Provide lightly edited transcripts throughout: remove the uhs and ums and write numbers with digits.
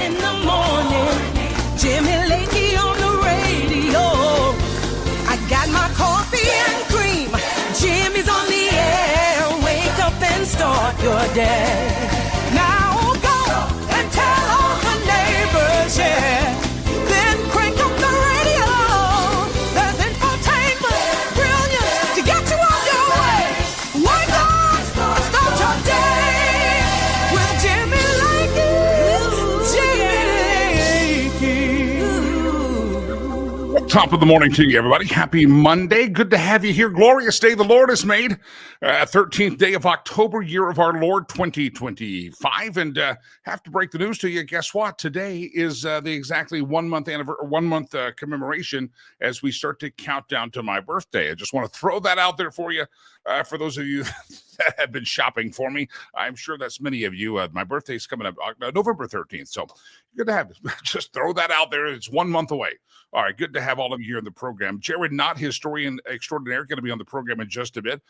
in the morning. Jimmy Lakey on the radio. I got my coffee and cream. Jimmy's on the air. Wake up and start your day. Now go and tell all the neighbors, yeah. Then crank up the radio. There's infotainment, brilliance to get you on your way. Wake up and start your day with Jimmy Lakey. Top of the morning to you, everybody. Happy Monday. Good to have you here. Glorious day the Lord has made. 13th day of October, year of our Lord 2025. And have to break the news to you. Guess what? Today is the exactly 1 month commemoration as we start to count down to my birthday. I just want to throw that out there for you. For those of you that have been shopping for me, I'm sure that's many of you. My birthday is coming up November 13th. So good to have it. Just throw that out there. It's 1 month away. All right, good to have all of you here in the program. Jared Knott, historian extraordinaire, going to be on the program in just a bit.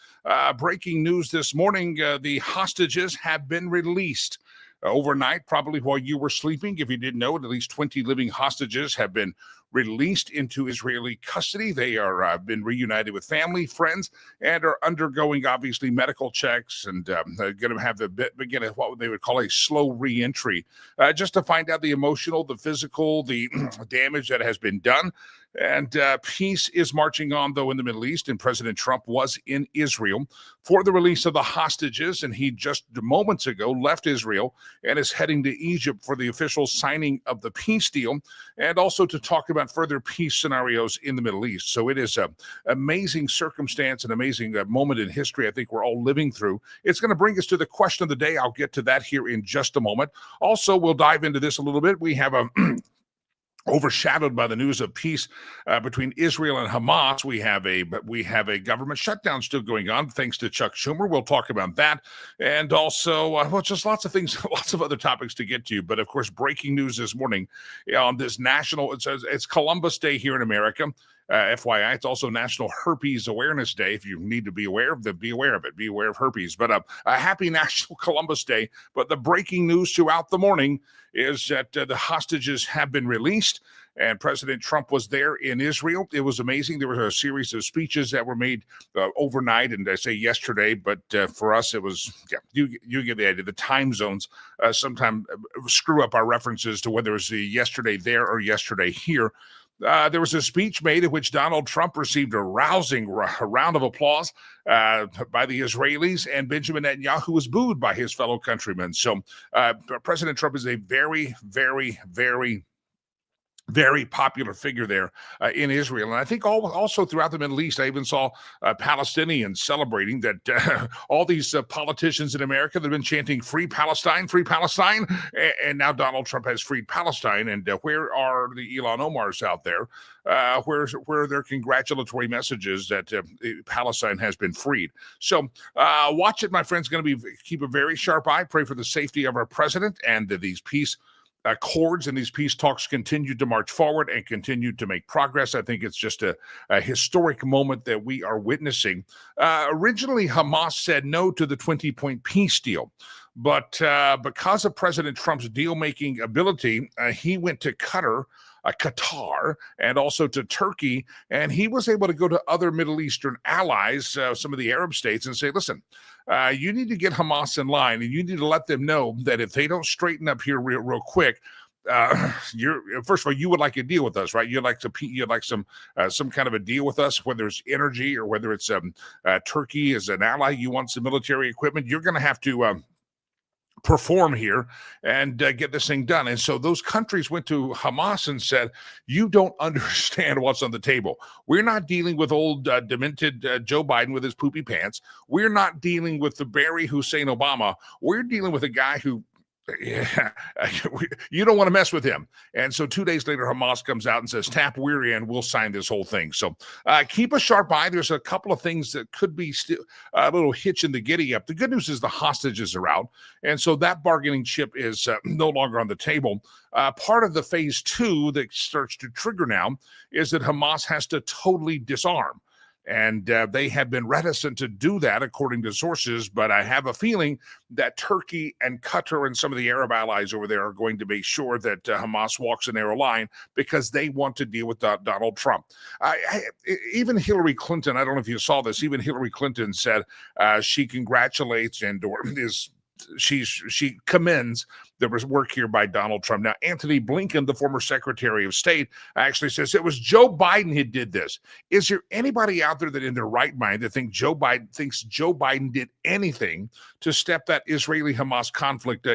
Breaking news this morning, the hostages have been released. Overnight, probably while you were sleeping. If you didn't know, at least 20 living hostages have been released into Israeli custody. They are been reunited with family, friends, and are undergoing, obviously, medical checks and going to have begin what they would call a slow re-entry, just to find out the emotional, the physical, the damage that has been done. And peace is marching on, though, in the Middle East, and President Trump was in Israel for the release of the hostages, and he just moments ago left Israel and is heading to Egypt for the official signing of the peace deal, and also to talk about further peace scenarios in the Middle East. So it is an amazing circumstance, an amazing moment in history I think we're all living through. It's going to bring us to the question of the day. I'll get to that here in just a moment. Also, we'll dive into this a little bit. We have a overshadowed by the news of peace between Israel and Hamas. We have a government shutdown still going on, thanks to Chuck Schumer. We'll talk about that, and also just lots of things, lots of other topics to get to. But of course, breaking news this morning on this national. It's Columbus Day here in America. FYI, it's also National Herpes Awareness Day. If you need to be aware of it, be aware of it. Be aware of herpes. But a happy National Columbus Day. But the breaking news throughout the morning is that the hostages have been released, and President Trump was there in Israel. It was amazing. There was a series of speeches that were made overnight, and I say yesterday, but for us, it was, you get the idea. The time zones sometimes screw up our references to whether it was the yesterday there or yesterday here. There was a speech made in which Donald Trump received a rousing round of applause by the Israelis, and Benjamin Netanyahu was booed by his fellow countrymen. So President Trump is a very, very, very, very popular figure there in Israel. And I think also throughout the Middle East, I even saw Palestinians celebrating that all these politicians in America that have been chanting free Palestine, and now Donald Trump has freed Palestine. And where are the Elon Omars out there? Where are their congratulatory messages that Palestine has been freed? So watch it, my friends. Going to keep a very sharp eye. Pray for the safety of our president and these peace accords and these peace talks continue to march forward and continue to make progress. I think it's just a historic moment that we are witnessing. Originally, Hamas said no to the 20-point peace deal. But because of President Trump's deal-making ability, he went to Qatar, and also to Turkey, and he was able to go to other Middle Eastern allies, some of the Arab states, and say, listen, you need to get Hamas in line, and you need to let them know that if they don't straighten up here real quick, first of all, you would like a deal with us, right? You'd like some kind of a deal with us, whether it's energy or whether it's Turkey as an ally. You want some military equipment. You're going to have to perform here and get this thing done. And so those countries went to Hamas and said, you don't understand what's on the table. We're not dealing with old demented Joe Biden with his poopy pants. We're not dealing with the Barry Hussein Obama. We're dealing with a guy who you don't want to mess with him. And so 2 days later, Hamas comes out and says, tap, we're in, we'll sign this whole thing. So keep a sharp eye. There's a couple of things that could be still a little hitch in the giddy up. The good news is the hostages are out. And so that bargaining chip is no longer on the table. Part of the phase 2 that starts to trigger now is that Hamas has to totally disarm. And they have been reticent to do that, according to sources. But I have a feeling that Turkey and Qatar and some of the Arab allies over there are going to make sure that Hamas walks a narrow line because they want to deal with Donald Trump. Even Hillary Clinton, I don't know if you saw this, even Hillary Clinton said she congratulates she commends the work here by Donald Trump. Now, Antony Blinken, the former Secretary of State, actually says it was Joe Biden who did this. Is there anybody out there that in their right mind that thinks Joe Biden did anything to step that Israeli-Hamas conflict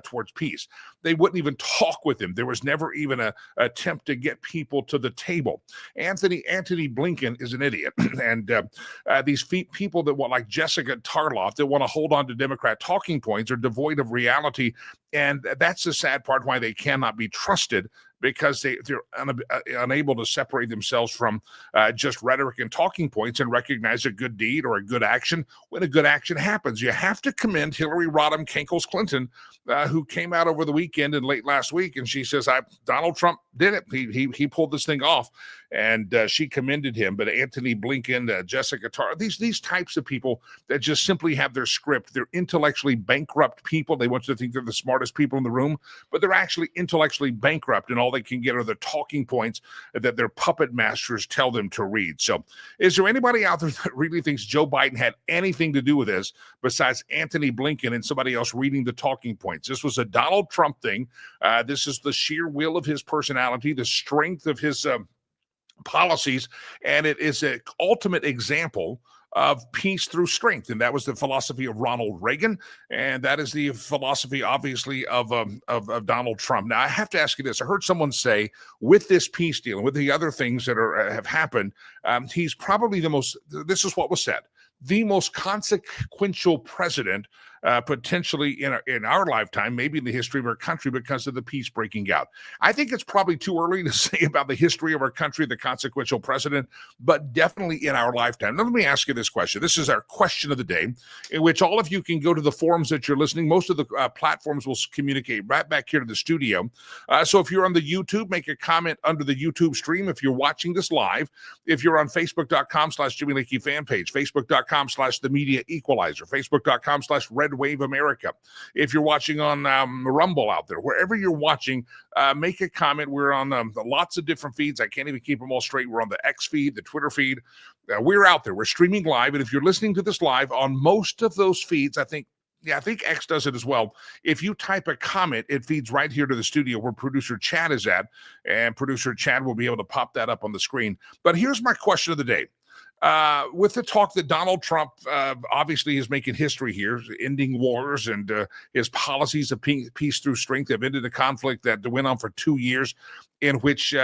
towards peace? They wouldn't even talk with him. There was never even an attempt to get people to the table. Antony Blinken is an idiot. And these people that want, like Jessica Tarloff, that want to hold on to Democrat talking points are devoid of reality. And that's the sad part why they cannot be trusted, because they're unable to separate themselves from just rhetoric and talking points and recognize a good deed or a good action when a good action happens. You have to commend Hillary Rodham Kankles Clinton, who came out over the weekend and late last week, and she says, Donald Trump did it. He pulled this thing off, and she commended him. But Antony Blinken, Jessica Tarr, these types of people that just simply have their script, they're intellectually bankrupt people. They want you to think they're the smartest people in the room, but they're actually intellectually bankrupt, and all they can get are the talking points that their puppet masters tell them to read. So is there anybody out there that really thinks Joe Biden had anything to do with this besides Antony Blinken and somebody else reading the talking points? This was a Donald Trump thing. This is the sheer will of his personality, the strength of his policies, and it is an ultimate example of peace through strength. And that was the philosophy of Ronald Reagan. And that is the philosophy, obviously, of Donald Trump. Now, I have to ask you this. I heard someone say, with this peace deal and with the other things that have happened, he's probably this is what was said, the most consequential president potentially in our lifetime, maybe in the history of our country, because of the peace breaking out. I think it's probably too early to say about the history of our country, the consequential president, but definitely in our lifetime. Now, let me ask you this question. This is our question of the day, in which all of you can go to the forums that you're listening. Most of the platforms will communicate right back here to the studio. So if you're on the YouTube, make a comment under the YouTube stream. If you're watching this live, if you're on Facebook.com/Jimmy Lakey fan page, Facebook.com/The Media Equalizer, Facebook.com/Red Wave America. If you're watching on Rumble out there, wherever you're watching, make a comment. We're on lots of different feeds. I can't even keep them all straight. We're on the X feed, the Twitter feed. We're out there. We're streaming live. And if you're listening to this live on most of those feeds, I think X does it as well. If you type a comment, it feeds right here to the studio where producer Chad is at, and producer Chad will be able to pop that up on the screen. But here's my question of the day. With the talk that Donald Trump obviously is making history here, ending wars, and his policies of peace through strength have ended a conflict that went on for 2 years, in which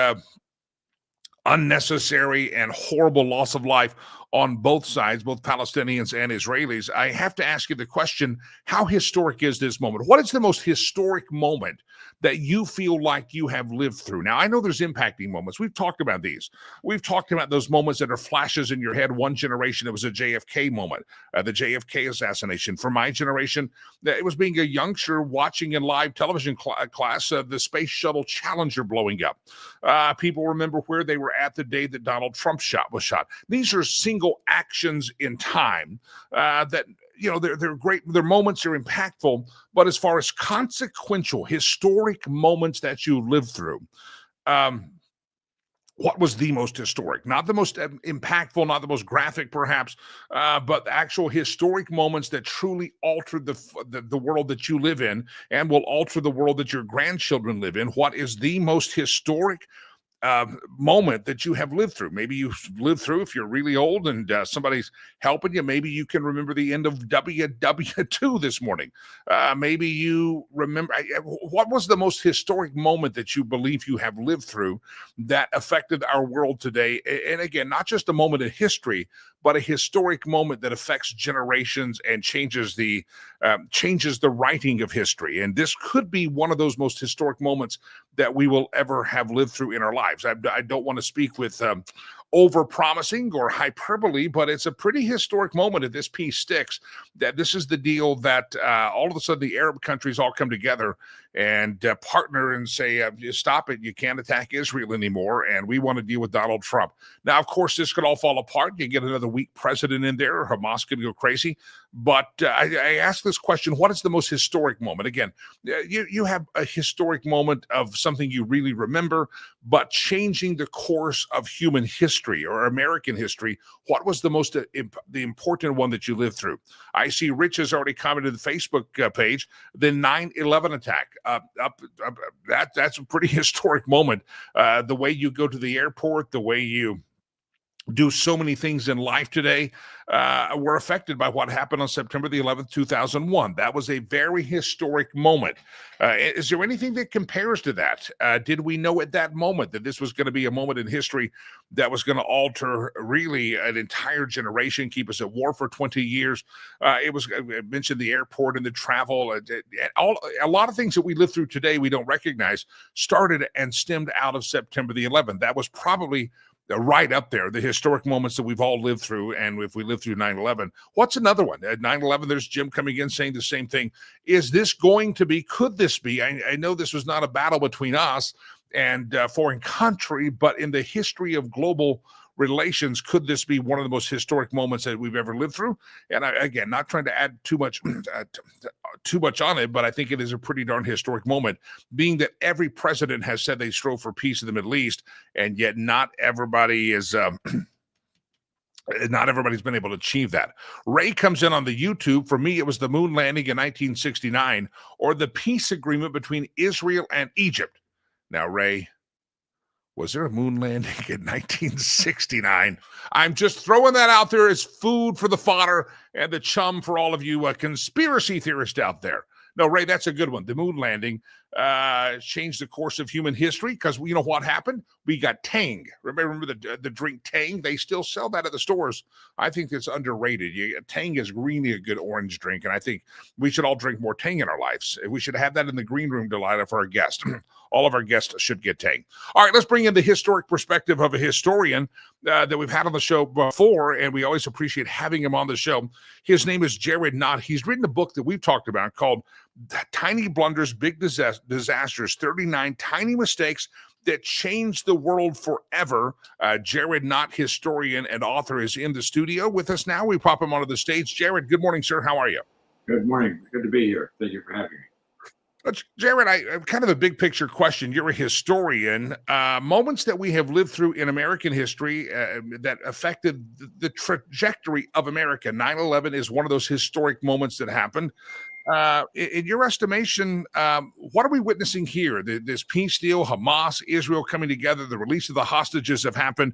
unnecessary and horrible loss of life on both sides, both Palestinians and Israelis. I have to ask you the question, how historic is this moment? What is the most historic moment that you feel like you have lived through? Now, I know there's impacting moments. We've talked about these. We've talked about those moments that are flashes in your head. One generation, it was a JFK moment, the JFK assassination. For my generation, it was being a youngster watching in live television class the Space Shuttle Challenger blowing up. People remember where they were at the day that Donald Trump was shot. These are single actions in time that, they're great. Their moments are impactful, but as far as consequential, historic moments that you lived through, what was the most historic? Not the most impactful, not the most graphic, perhaps, but the actual historic moments that truly altered the world that you live in and will alter the world that your grandchildren live in. What is the most historic moment that you have lived through? Maybe you've lived through, if you're really old and somebody's helping you, maybe you can remember the end of WW2 this morning. Maybe you remember, what was the most historic moment that you believe you have lived through that affected our world today? And again, not just a moment in history, but a historic moment that affects generations and changes the writing of history. And this could be one of those most historic moments that we will ever have lived through in our lives. I don't want to speak with over-promising or hyperbole, but it's a pretty historic moment if this peace sticks, that this is the deal that all of a sudden the Arab countries all come together and partner and say, stop it, you can't attack Israel anymore, and we want to deal with Donald Trump. Now, of course, this could all fall apart. You get another weak president in there, Hamas could go crazy. But I ask this question, what is the most historic moment? Again, you have a historic moment of something you really remember, but changing the course of human history or American history. What was the most the important one that you lived through? I see Rich has already commented the Facebook page, the 9/11 attack. That's a pretty historic moment. The way you go to the airport, the way you do so many things in life today were affected by what happened on September the 11th, 2001. That was a very historic moment. Is there anything that compares to that? Did we know at that moment that this was going to be a moment in history that was going to alter really an entire generation, keep us at war for 20 years? I mentioned the airport and the travel. A lot of things that we live through today we don't recognize started and stemmed out of September the 11th. That was probably right up there, the historic moments that we've all lived through. And if we lived through 9/11, what's another one? At 9/11, there's Jim coming in saying the same thing. Is this going to be, could this be? I know this was not a battle between us and a foreign country, but in the history of global relations, could this be one of the most historic moments that we've ever lived through? And again, not trying to add too much on it, but I think it is a pretty darn historic moment, being that every president has said they strove for peace in the Middle East, and yet not everybody is not everybody's been able to achieve that. Ray comes in on the YouTube. For me, it was the moon landing in 1969 or the peace agreement between Israel and Egypt. Now, Ray, was there a moon landing in 1969? I'm just throwing that out there as food for the fodder and the chum for all of you conspiracy theorists out there. No, Ray, that's a good one. The moon landing changed the course of human history because you know what happened? We got Tang. Remember the drink Tang? They still sell that at the stores. I think it's underrated. Tang is really a good orange drink, and I think we should all drink more Tang in our lives. We should have that in the green room to light up for our guests. All of our guests should get Tang. All right, let's bring in the historic perspective of a historian that we've had on the show before, and we always appreciate having him on the show. His name is Jared Knott. He's written a book that we've talked about called Tiny Blunders, Big Disasters, 39 Tiny Mistakes that Changed the World Forever. Jared Knott, historian and author, is in the studio with us now. We pop him onto the stage. Jared, good morning, sir. How are you? Good morning. Good to be here. Thank you for having me. Jared, I kind of a big picture question. You're a historian. Moments that we have lived through in American history that affected the trajectory of America. 9/11 is one of those historic moments that happened. In your estimation, what are we witnessing here? This peace deal, Hamas, Israel coming together, the release of the hostages have happened.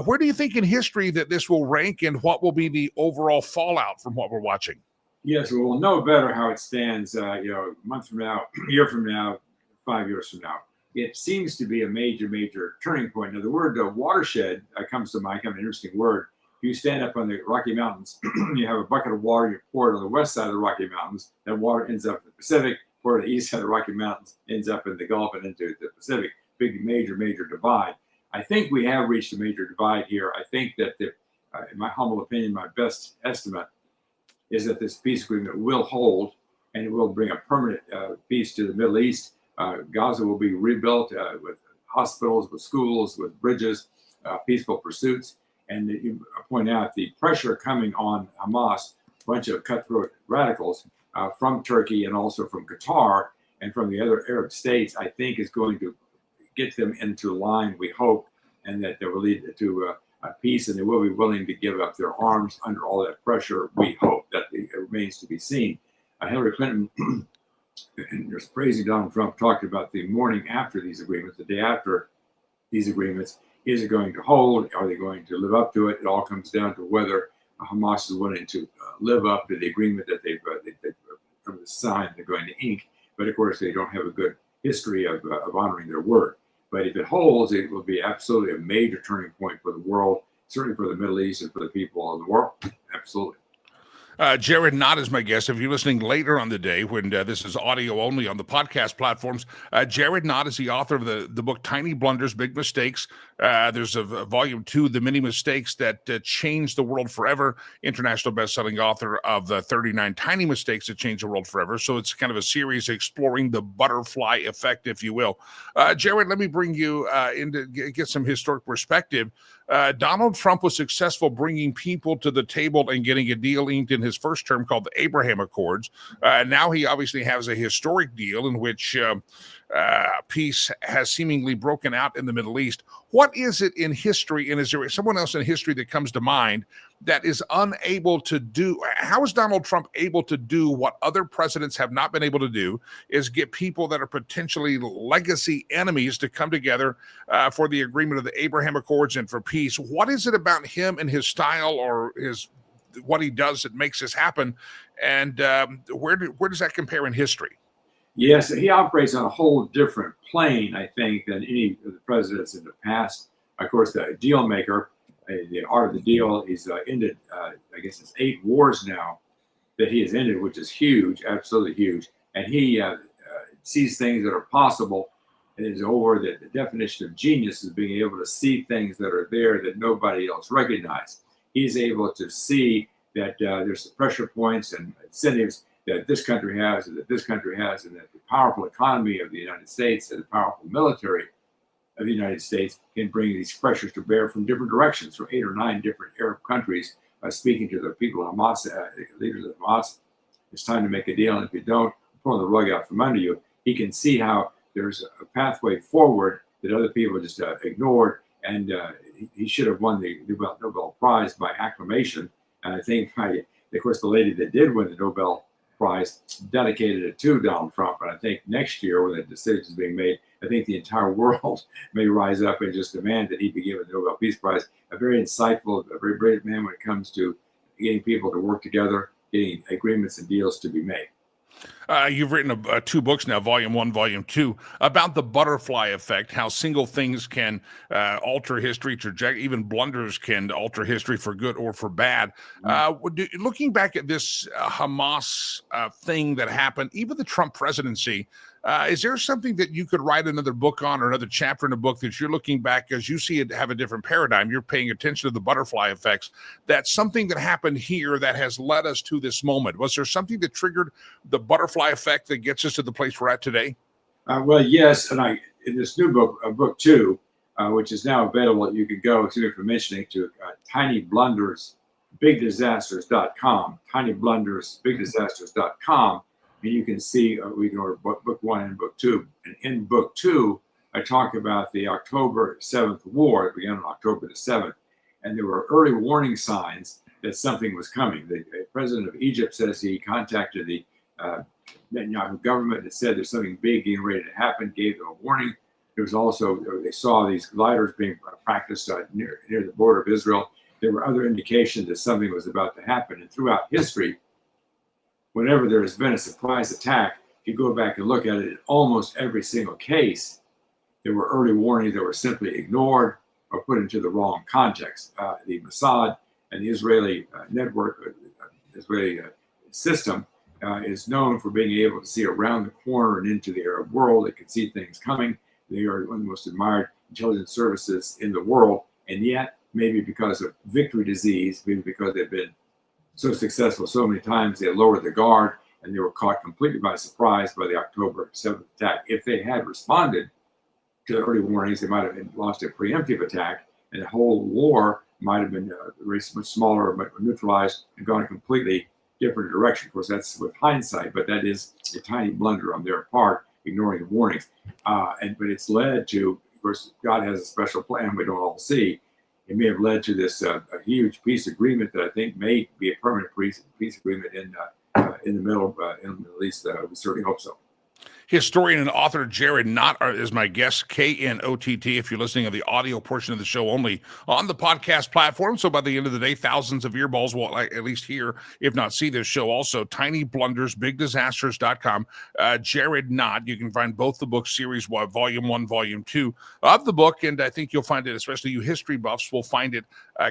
Where do you think in history that this will rank, and what will be the overall fallout from what we're watching? Yes, we'll know better how it stands, a month from now, a year from now, 5 years from now. It seems to be a major, major turning point. Now, the word watershed comes to mind, kind of an interesting word. If you stand up on the Rocky Mountains, you have a bucket of water, you pour it on the west side of the Rocky Mountains, that water ends up in the Pacific, pour it on the east side of the Rocky Mountains, ends up in the Gulf and into the Pacific. Big, major, major divide. I think we have reached a major divide here. I think that, in my humble opinion, my best estimate is that this peace agreement will hold and it will bring a permanent peace to the Middle East. Gaza will be rebuilt with hospitals, with schools, with bridges, peaceful pursuits. And you point out the pressure coming on Hamas, a bunch of cutthroat radicals from Turkey and also from Qatar and from the other Arab states, I think is going to get them into line, we hope, and that they will lead to peace, and they will be willing to give up their arms under all that pressure. We hope. That it remains to be seen. Hillary Clinton, and just praising Donald Trump, talked about the morning after these agreements, the day after these agreements. Is it going to hold? Are they going to live up to it? It all comes down to whether Hamas is willing to live up to the agreement that they've signed, they're going to ink. But of course, they don't have a good history of honoring their word. But if it holds, it will be absolutely a major turning point for the world, certainly for the Middle East and for the people of the world. Absolutely. Jared Knott is my guest. If you're listening later on the day when this is audio only on the podcast platforms, Jared Knott is the author of the book Tiny Blunders, Big Mistakes. There's a volume 2, The Many Mistakes That Changed the World Forever, international best-selling author of the 39 Tiny Mistakes That Changed the World Forever. So it's kind of a series exploring the butterfly effect, if you will. Jared, let me bring you in to get some historic perspective. Donald Trump was successful bringing people to the table and getting a deal inked in his first term called the Abraham Accords. Now he obviously has a historic deal in which peace has seemingly broken out in the Middle East. What is it in history, and is there someone else in history that comes to mind that is unable to do? How is Donald Trump able to do what other presidents have not been able to do, is get people that are potentially legacy enemies to come together for the agreement of the Abraham Accords and for peace? What is it about him and his style or what he does that makes this happen? And where does that compare in history? Yes, he operates on a whole different plane, I think, than any of the presidents in the past. Of course, the deal maker, the art of the deal, he's ended, I guess it's 8 wars now that he has ended, which is huge, absolutely huge. And he sees things that are possible and is over. The definition of genius is being able to see things that are there that nobody else recognizes. He's able to see that there's pressure points and incentives that this country has and that this country has, and that the powerful economy of the United States and the powerful military of the United States can bring these pressures to bear from different directions, from 8 or 9 different Arab countries, speaking to the people of Hamas, leaders of Hamas. It's time to make a deal, and if you don't, pull the rug out from under you. He can see how there's a pathway forward that other people just ignored, and he should have won the Nobel Prize by acclamation. And I think, of course, the lady that did win the Nobel Prize dedicated it to Donald Trump. And I think next year, when the decision is being made, I think the entire world may rise up and just demand that he be given the Nobel Peace Prize. A very insightful, a very brave man when it comes to getting people to work together, getting agreements and deals to be made. You've written 2 books now, Volume 1, Volume 2, about the butterfly effect, how single things can alter history, even blunders can alter history for good or for bad. Looking back at this Hamas thing that happened, even the Trump presidency, is there something that you could write another book on, or another chapter in a book that you're looking back as you see it have a different paradigm? You're paying attention to the butterfly effects. That's something that happened here that has led us to this moment. Was there something that triggered the butterfly effect that gets us to the place we're at today? Well, yes. And in this new book, book 2, which is now available, you can go, excuse me for mentioning, to tinyblundersbigdisasters.com, tinyblundersbigdisasters.com. And you can see, we can order book 1 and book 2. And in book 2, I talk about the October 7th war. It began on October the 7th. And there were early warning signs that something was coming. The president of Egypt says he contacted the Netanyahu government and said there's something big getting ready to happen, gave them a warning. There was also, they saw these gliders being practiced near the border of Israel. There were other indications that something was about to happen. And throughout history, whenever there has been a surprise attack, if you go back and look at it, in almost every single case, there were early warnings that were simply ignored or put into the wrong context. The Mossad and the Israeli network, Israeli system, is known for being able to see around the corner and into the Arab world. They can see things coming. They are one of the most admired intelligence services in the world. And yet, maybe because of victory disease, maybe because they've been so successful so many times, they lowered the guard and they were caught completely by surprise by the October 7th attack. If they had responded to the early warnings, they might have launched a preemptive attack, and the whole war might have been much smaller, neutralized, and gone a completely different direction. Of course, that's with hindsight, but that is a tiny blunder on their part, ignoring the warnings. But it's led to, of course, God has a special plan we don't all see. It may have led to this a huge peace agreement that I think may be a permanent peace agreement in the Middle East. We certainly hope so. Historian and author Jared Knott is my guest, Knott, if you're listening on the audio portion of the show only on the podcast platform. So by the end of the day, thousands of earballs will at least hear, if not see this show. Also, Tiny Blunders, BigDisasters.com. Jared Knott, you can find both the book series, Volume 1, Volume 2 of the book, and I think you'll find it, especially you history buffs, will find it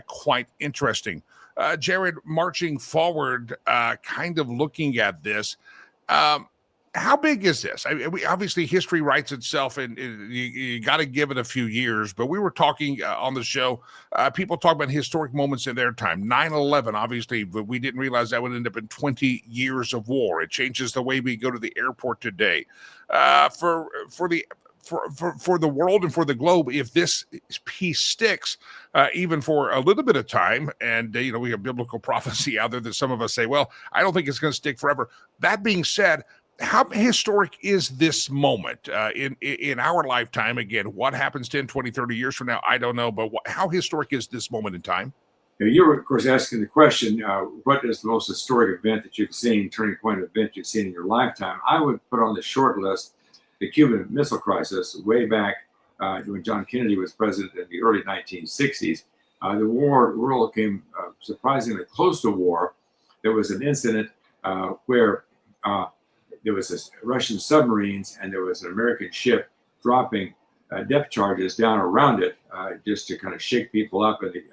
quite interesting. Jared, marching forward, kind of looking at this, how big is this? Obviously, history writes itself, and you got to give it a few years. But we were talking on the show, people talk about historic moments in their time. 9/11, obviously, but we didn't realize that would end up in 20 years of war. It changes the way we go to the airport today. For the world and for the globe, if this piece sticks, even for a little bit of time, and we have biblical prophecy out there that some of us say, well, I don't think it's going to stick forever. That being said, how historic is this moment in our lifetime? Again, what happens 10, 20, 30 years from now, I don't know, but how historic is this moment in time? You're, of course, asking the question, what is the most historic event that you've seen, turning point event you've seen in your lifetime? I would put on the short list the Cuban Missile Crisis way back when John Kennedy was president in the early 1960s. The world came surprisingly close to war. There was an incident where there was this Russian submarines, and there was an American ship dropping depth charges down around it just to kind of shake people up. And the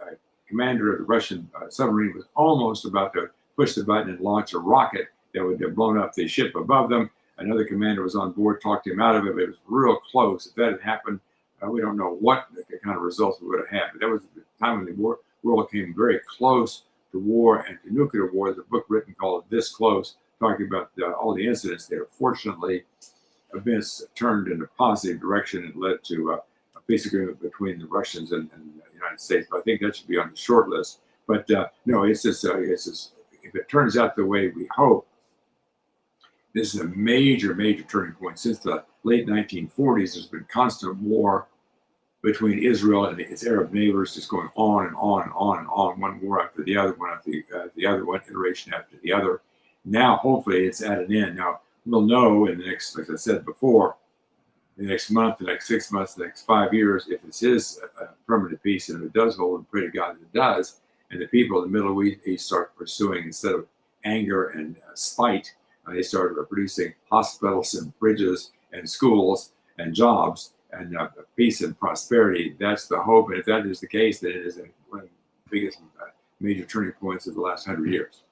commander of the Russian submarine was almost about to push the button and launch a rocket that would have blown up the ship above them. Another commander was on board, talked him out of it, but it was real close. If that had happened, we don't know what the kind of results we would have had. But that was the time when the world came very close to war and to nuclear war. There's a book written called This Close, talking about all the incidents there. Fortunately, events turned in a positive direction and led to a peace agreement between the Russians and the United States. But I think that should be on the short list. But no, it's just if it turns out the way we hope, this is a major, major turning point. Since the late 1940s, there's been constant war between Israel and its Arab neighbors, just going on and on and on and on, one war after the other, one after the other, one iteration after the other. Now, hopefully, it's at an end. Now, we'll know in the next, like I said before, the next month, the next 6 months, the next 5 years, if this is a permanent peace, and if it does hold, and pray to God that it does, and the people in the Middle East start pursuing, instead of anger and spite, they started producing hospitals and bridges and schools and jobs and peace and prosperity. That's the hope. And if that is the case, then it is one of the biggest major turning points of the last 100 years.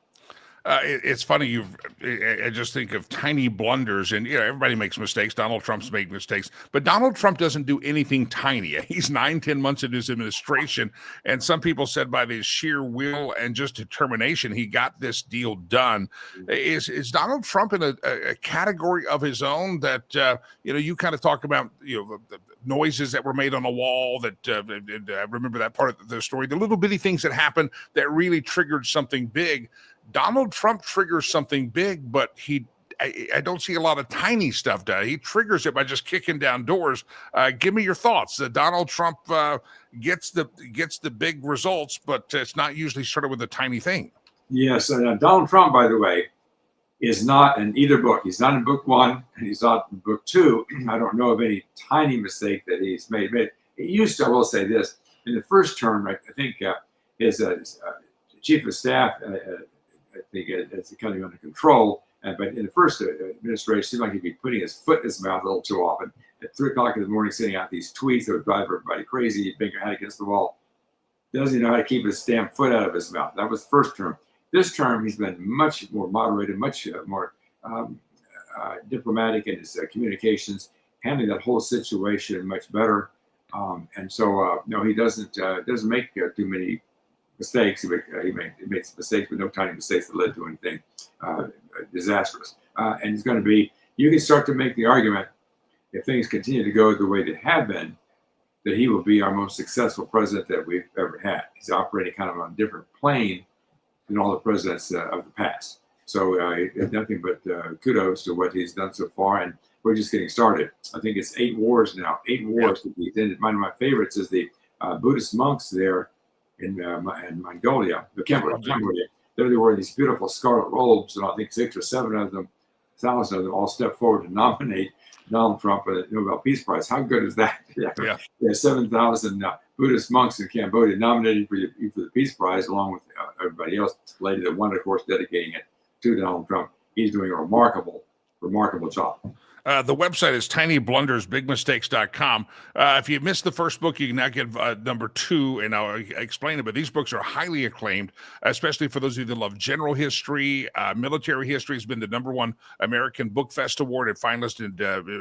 It's funny. I just think of tiny blunders, and everybody makes mistakes. Donald Trump's made mistakes, but Donald Trump doesn't do anything tiny. He's 9-10 months into his administration, and some people said by his sheer will and just determination, he got this deal done. Is Donald Trump in a category of his own that you kind of talk about? The noises that were made on the wall. That I remember that part of the story. The little bitty things that happened that really triggered something big. Donald Trump triggers something big, but I don't see a lot of tiny stuff done. He triggers it by just kicking down doors. Give me your thoughts. Donald Trump gets the big results, but it's not usually started with a tiny thing. Yes, Donald Trump, by the way, is not in either book. He's not in book 1, and he's not in book 2. I don't know of any tiny mistake that he's made. But he used to, I will say this, in the first term, I think his chief of staff, I think it's kind of under control. But in the first administration, it seemed like he'd be putting his foot in his mouth a little too often. At 3 o'clock in the morning, sending out these tweets that would drive everybody crazy. He'd bang your head against the wall. Doesn't he know how to keep his damn foot out of his mouth? That was the first term. This term, he's been much more moderated, much more diplomatic in his communications, handling that whole situation much better. And so, no, he doesn't make too many mistakes. He makes mistakes, but no tiny mistakes that led to anything disastrous. And it's going to be, you can start to make the argument, if things continue to go the way they have been, that he will be our most successful president that we've ever had. He's operating kind of on a different plane than all the presidents of the past. So nothing but kudos to what he's done so far. And we're just getting started. I think it's 8 wars now. 8 wars. Yep. One of my favorites is the Buddhist monks there in Mongolia, Cambodia. They wore these beautiful scarlet robes, and I think 6 or 7 of them, 1,000 of them, all stepped forward to nominate Donald Trump for the Nobel Peace Prize. How good is that? Yeah. There's 7,000 Buddhist monks in Cambodia nominated for the Peace Prize, along with everybody else. The lady that won, of course, dedicating it to Donald Trump. He's doing a remarkable job. The website is tinyblundersbigmistakes.com. If you missed the first book, you can now get number 2, and I'll explain it. But these books are highly acclaimed, especially for those of you that love general history. Military history has been the #1 American Book Fest Award and finalist in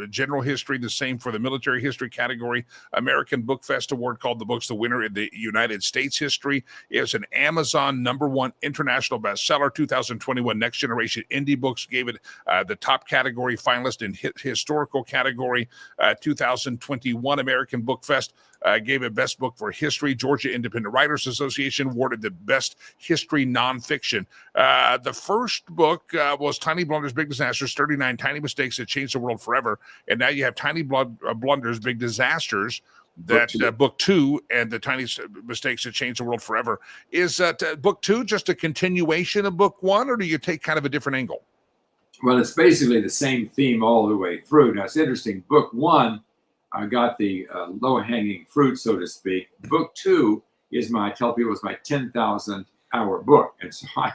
general history. The same for the military history category. American Book Fest Award called the books the winner in the United States history. It's an Amazon #1 international bestseller. 2021 Next Generation Indie Books gave it the top category finalist in historical category. 2021 American Book Fest gave it best book for history. Georgia Independent Writers Association awarded the best history nonfiction. The first book was Tiny Blunders, Big Disasters, 39 Tiny Mistakes That Changed the World Forever. And now you have Tiny Blunders, Big Disasters, that book 2, and the Tiny Mistakes That Changed the World Forever. Is book 2 just a continuation of book 1, or do you take kind of a different angle? Well, it's basically the same theme all the way through. Now, it's interesting. Book 1, I got the low-hanging fruit, so to speak. Book 2 is I tell people, it's my 10,000-hour book. And so I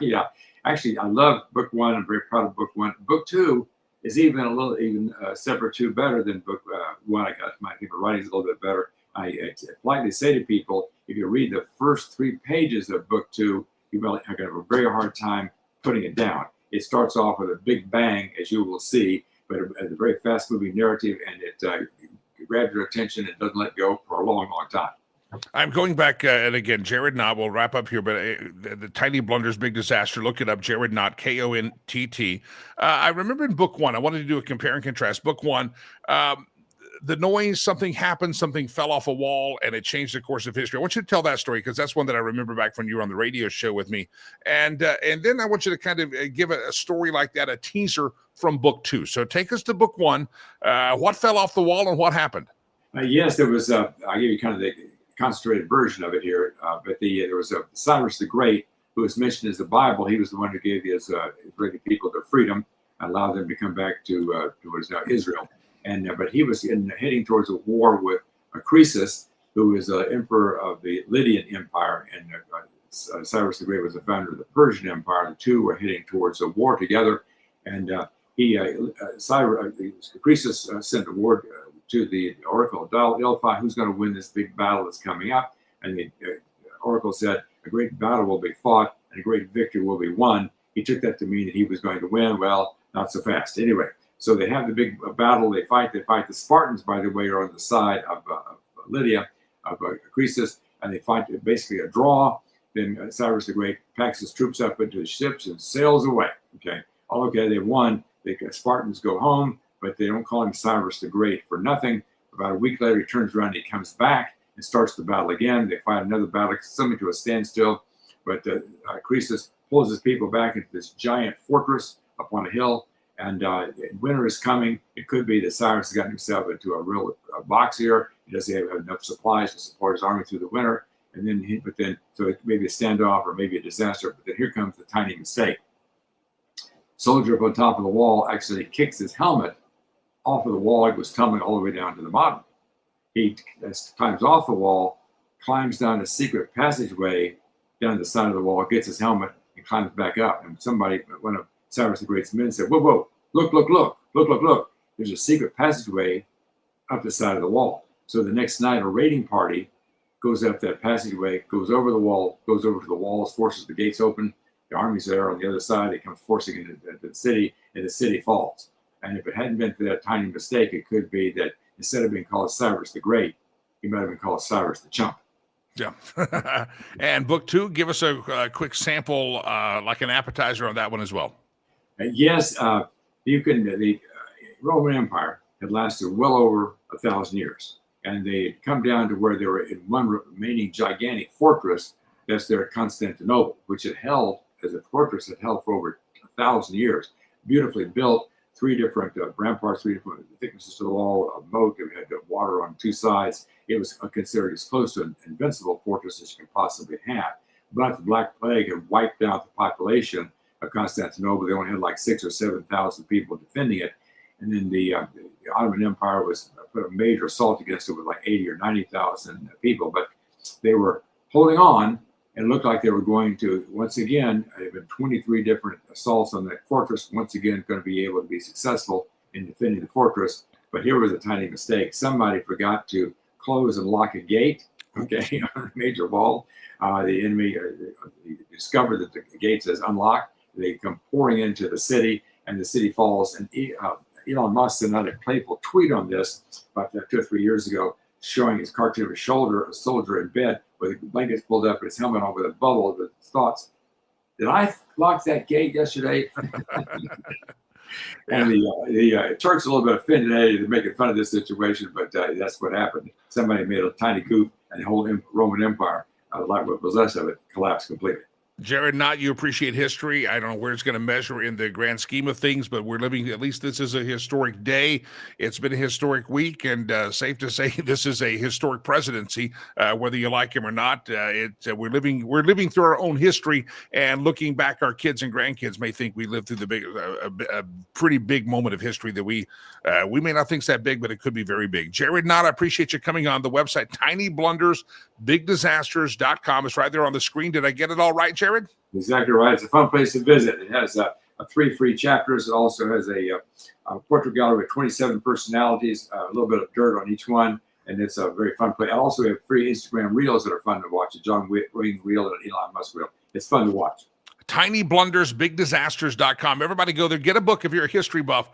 love book 1. I'm very proud of book 1. Book 2 is even separate 2 better than book 1. I think the writing's a little bit better. I politely say to people, if you read the first 3 pages of book 2, you're going to have a very hard time putting it down. It starts off with a big bang, as you will see, but a very fast-moving narrative, and it grabs your attention and doesn't let go for a long, long time. I'm going back, and again, Jared Knott, we'll wrap up here, but the Tiny Blunders, Big Disaster, look it up, Jared Knott, Kontt. I remember in book 1, I wanted to do a compare and contrast. Book 1, the noise, something happened, something fell off a wall, and it changed the course of history. I want you to tell that story, because that's one that I remember back when you were on the radio show with me. And then I want you to kind of give a story like that, a teaser from book 2. So take us to book 1. What fell off the wall and what happened? Yes, there was, I'll give you kind of the concentrated version of it here, but there was Cyrus the Great, who was mentioned as the Bible. He was the one who gave his Israeli people their freedom, allowed them to come back to what is now Israel. But he was heading towards a war with Croesus, who is the emperor of the Lydian Empire, and Cyrus the Great was the founder of the Persian Empire. The two were heading towards a war together, and Croesus sent a word to the oracle of Delphi, who's going to win this big battle that's coming up. And the oracle said, a great battle will be fought and a great victory will be won. He took that to mean that he was going to win. Well, not so fast. Anyway, so they have the big battle. They fight. The Spartans, by the way, are on the side of Lydia, of Croesus, and they fight basically a draw. Then Cyrus the Great packs his troops up into his ships and sails away. Okay, they won. The Spartans go home, but they don't call him Cyrus the Great for nothing. About a week later, he turns around, he comes back and starts the battle again. They fight another battle, something to a standstill. But Croesus pulls his people back into this giant fortress up on a hill. And winter is coming. It could be that Cyrus has gotten himself into a real box here. He doesn't have enough supplies to support his army through the winter. And then, so it may be a standoff or maybe a disaster. But then here comes the tiny mistake. Soldier up on top of the wall actually kicks his helmet off of the wall. It was tumbling all the way down to the bottom. He climbs off the wall, climbs down a secret passageway down the side of the wall, gets his helmet, and climbs back up. And one of Cyrus the Great's men said, whoa, look. There's a secret passageway up the side of the wall. So the next night, a raiding party goes up that passageway, goes over the wall, goes over to the walls, forces the gates open. The army's there on the other side. They come forcing into the city, and the city falls. And if it hadn't been for that tiny mistake, it could be that instead of being called Cyrus the Great, he might have been called Cyrus the Chump. Yeah. And book 2, give us a quick sample, like an appetizer on that one as well. Yes, the Roman Empire had lasted well over 1,000 years, and they had come down to where they were in one remaining gigantic fortress. That's there at Constantinople, which had held as a fortress, had held for over 1,000 years. Beautifully built, 3 different ramparts, 3 different thicknesses to the wall, a moat. It had water on 2 sides. It was considered as close to an invincible fortress as you can possibly have. But the Black Plague had wiped out the population of Constantinople. They only had like 6,000 or 7,000 people defending it. and then the Ottoman Empire was put a major assault against it with like 80 or 90,000 people, but they were holding on and looked like they were going to, once again, there have been 23 different assaults on that fortress, once again going to be able to be successful in defending the fortress. But here was a tiny mistake. Somebody forgot to close and lock a gate, okay, on a major wall. The enemy discovered that the gate says unlocked. They come pouring into the city, and the city falls. And Elon Musk sent out a playful tweet on this about 2 or 3 years ago, showing his cartoon of a soldier in bed with blankets pulled up and his helmet on with a bubble with thoughts. Did I lock that gate yesterday? And the Turks are a little bit offended. Hey, they're making fun of this situation, but that's what happened. Somebody made a tiny goof, and the whole Roman Empire, like what was less of it, collapsed completely. Jared Knott, you appreciate history. I don't know where it's going to measure in the grand scheme of things, but we're living, at least this is a historic day. It's been a historic week, and safe to say this is a historic presidency, whether you like him or not. We're living through our own history, and looking back, our kids and grandkids may think we lived through a pretty big moment of history that we may not think is that big, but it could be very big. Jared Knott, I appreciate you coming on. The website, tinyblundersbigdisasters.com. It's right there on the screen. Did I get it all right, Jared? Exactly right. It's a fun place to visit. It has 3 free chapters. It also has a portrait gallery with 27 personalities, a little bit of dirt on each one, and it's a very fun place. I also have free Instagram reels that are fun to watch. A John Wayne reel and an Elon Musk reel. It's fun to watch. tinyblundersbigdisasters.com. Everybody go there. Get a book if you're a history buff.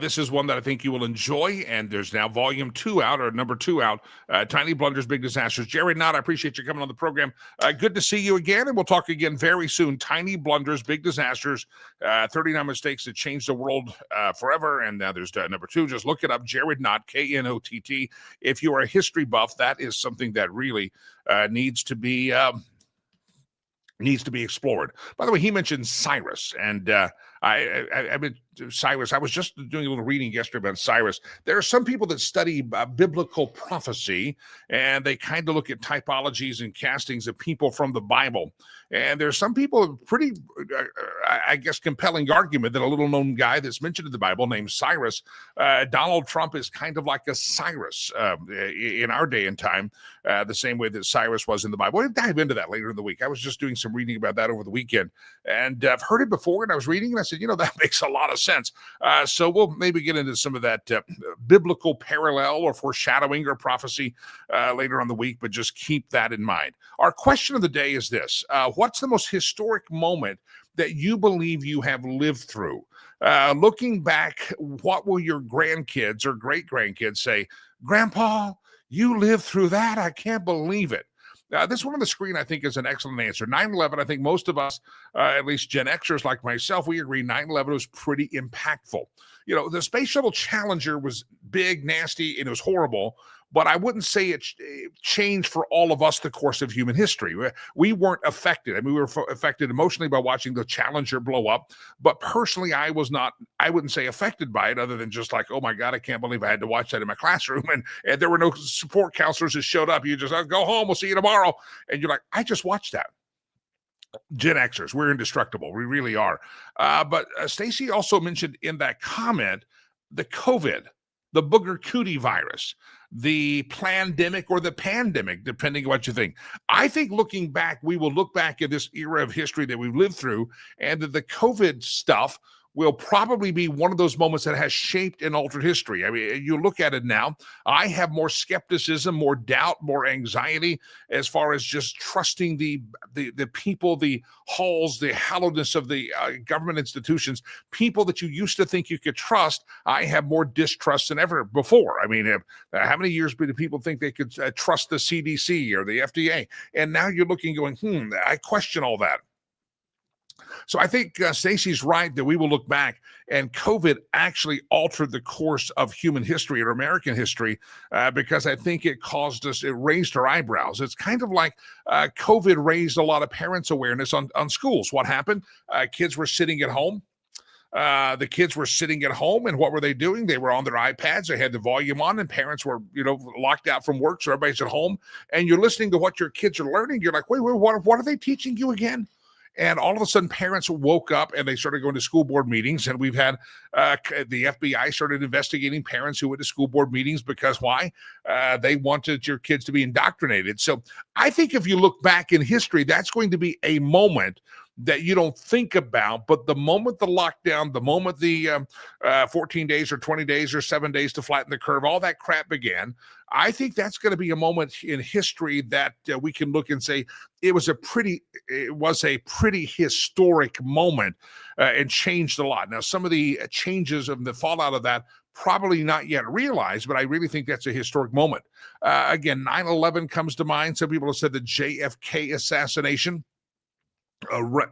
This is one that I think you will enjoy, and there's now volume 2 out, or number 2 out. Tiny Blunders, Big Disasters. Jared Knott, I appreciate you coming on the program. Good to see you again, and we'll talk again very soon. Tiny Blunders, Big Disasters, 39 mistakes that changed the world forever. And now there's number 2. Just look it up, Jared Knott, Knott. If you are a history buff, that is something that really needs to be explored. By the way, he mentioned Cyrus, and I mean, Cyrus, I was just doing a little reading yesterday about Cyrus. There are some people that study biblical prophecy, and they kind of look at typologies and castings of people from the Bible. And there's some people, pretty, I guess, compelling argument that a little-known guy that's mentioned in the Bible named Cyrus, Donald Trump is kind of like a Cyrus in our day and time, the same way that Cyrus was in the Bible. We'll dive into that later in the week. I was just doing some reading about that over the weekend, and I've heard it before, and I was reading, and I said, that makes a lot of sense. So we'll maybe get into some of that biblical parallel or foreshadowing or prophecy later on the week, but just keep that in mind. Our question of the day is this. What's the most historic moment that you believe you have lived through? Looking back, what will your grandkids or great-grandkids say? Grandpa, you lived through that? I can't believe it. This one on the screen, I think, is an excellent answer. 9/11, I think most of us, at least Gen Xers like myself, we agree 9/11 was pretty impactful. The Space Shuttle Challenger was big, nasty, and it was horrible, but I wouldn't say it changed for all of us the course of human history. We weren't affected. I mean, we were affected emotionally by watching the Challenger blow up, but personally, I wouldn't say affected by it, other than just like, oh my God, I can't believe I had to watch that in my classroom, and there were no support counselors that showed up. You just go home, we'll see you tomorrow. And you're like, I just watched that. Gen Xers, we're indestructible. We really are. But Stacy also mentioned in that comment the COVID, the booger cootie virus, the plandemic or the pandemic, depending on what you think. I think looking back, we will look back at this era of history that we've lived through, and that the COVID stuff will probably be one of those moments that has shaped and altered history. I mean, you look at it now, I have more skepticism, more doubt, more anxiety as far as just trusting the people, the halls, the hallowedness of the government institutions, people that you used to think you could trust. I have more distrust than ever before. I mean, how many years did people think they could trust the CDC or the FDA? And now you're looking going, I question all that. So I think Stacey's right that we will look back, and COVID actually altered the course of human history or American history because I think it raised our eyebrows. It's kind of like COVID raised a lot of parents' awareness on schools. What happened? Kids were sitting at home. The kids were sitting at home, and what were they doing? They were on their iPads. They had the volume on, and parents were, locked out from work, so everybody's at home, and you're listening to what your kids are learning. You're like, wait, what are they teaching you again? And all of a sudden, parents woke up and they started going to school board meetings. And we've had the FBI started investigating parents who went to school board meetings because why? They wanted your kids to be indoctrinated. So I think if you look back in history, that's going to be a moment that you don't think about. But the moment the lockdown, the moment the 14 days or 20 days or 7 days to flatten the curve, all that crap began, I think that's going to be a moment in history that we can look and say it was a pretty historic moment and changed a lot. Now, some of the changes of the fallout of that probably not yet realized, but I really think that's a historic moment. Again, 9/11 comes to mind. Some people have said the JFK assassination.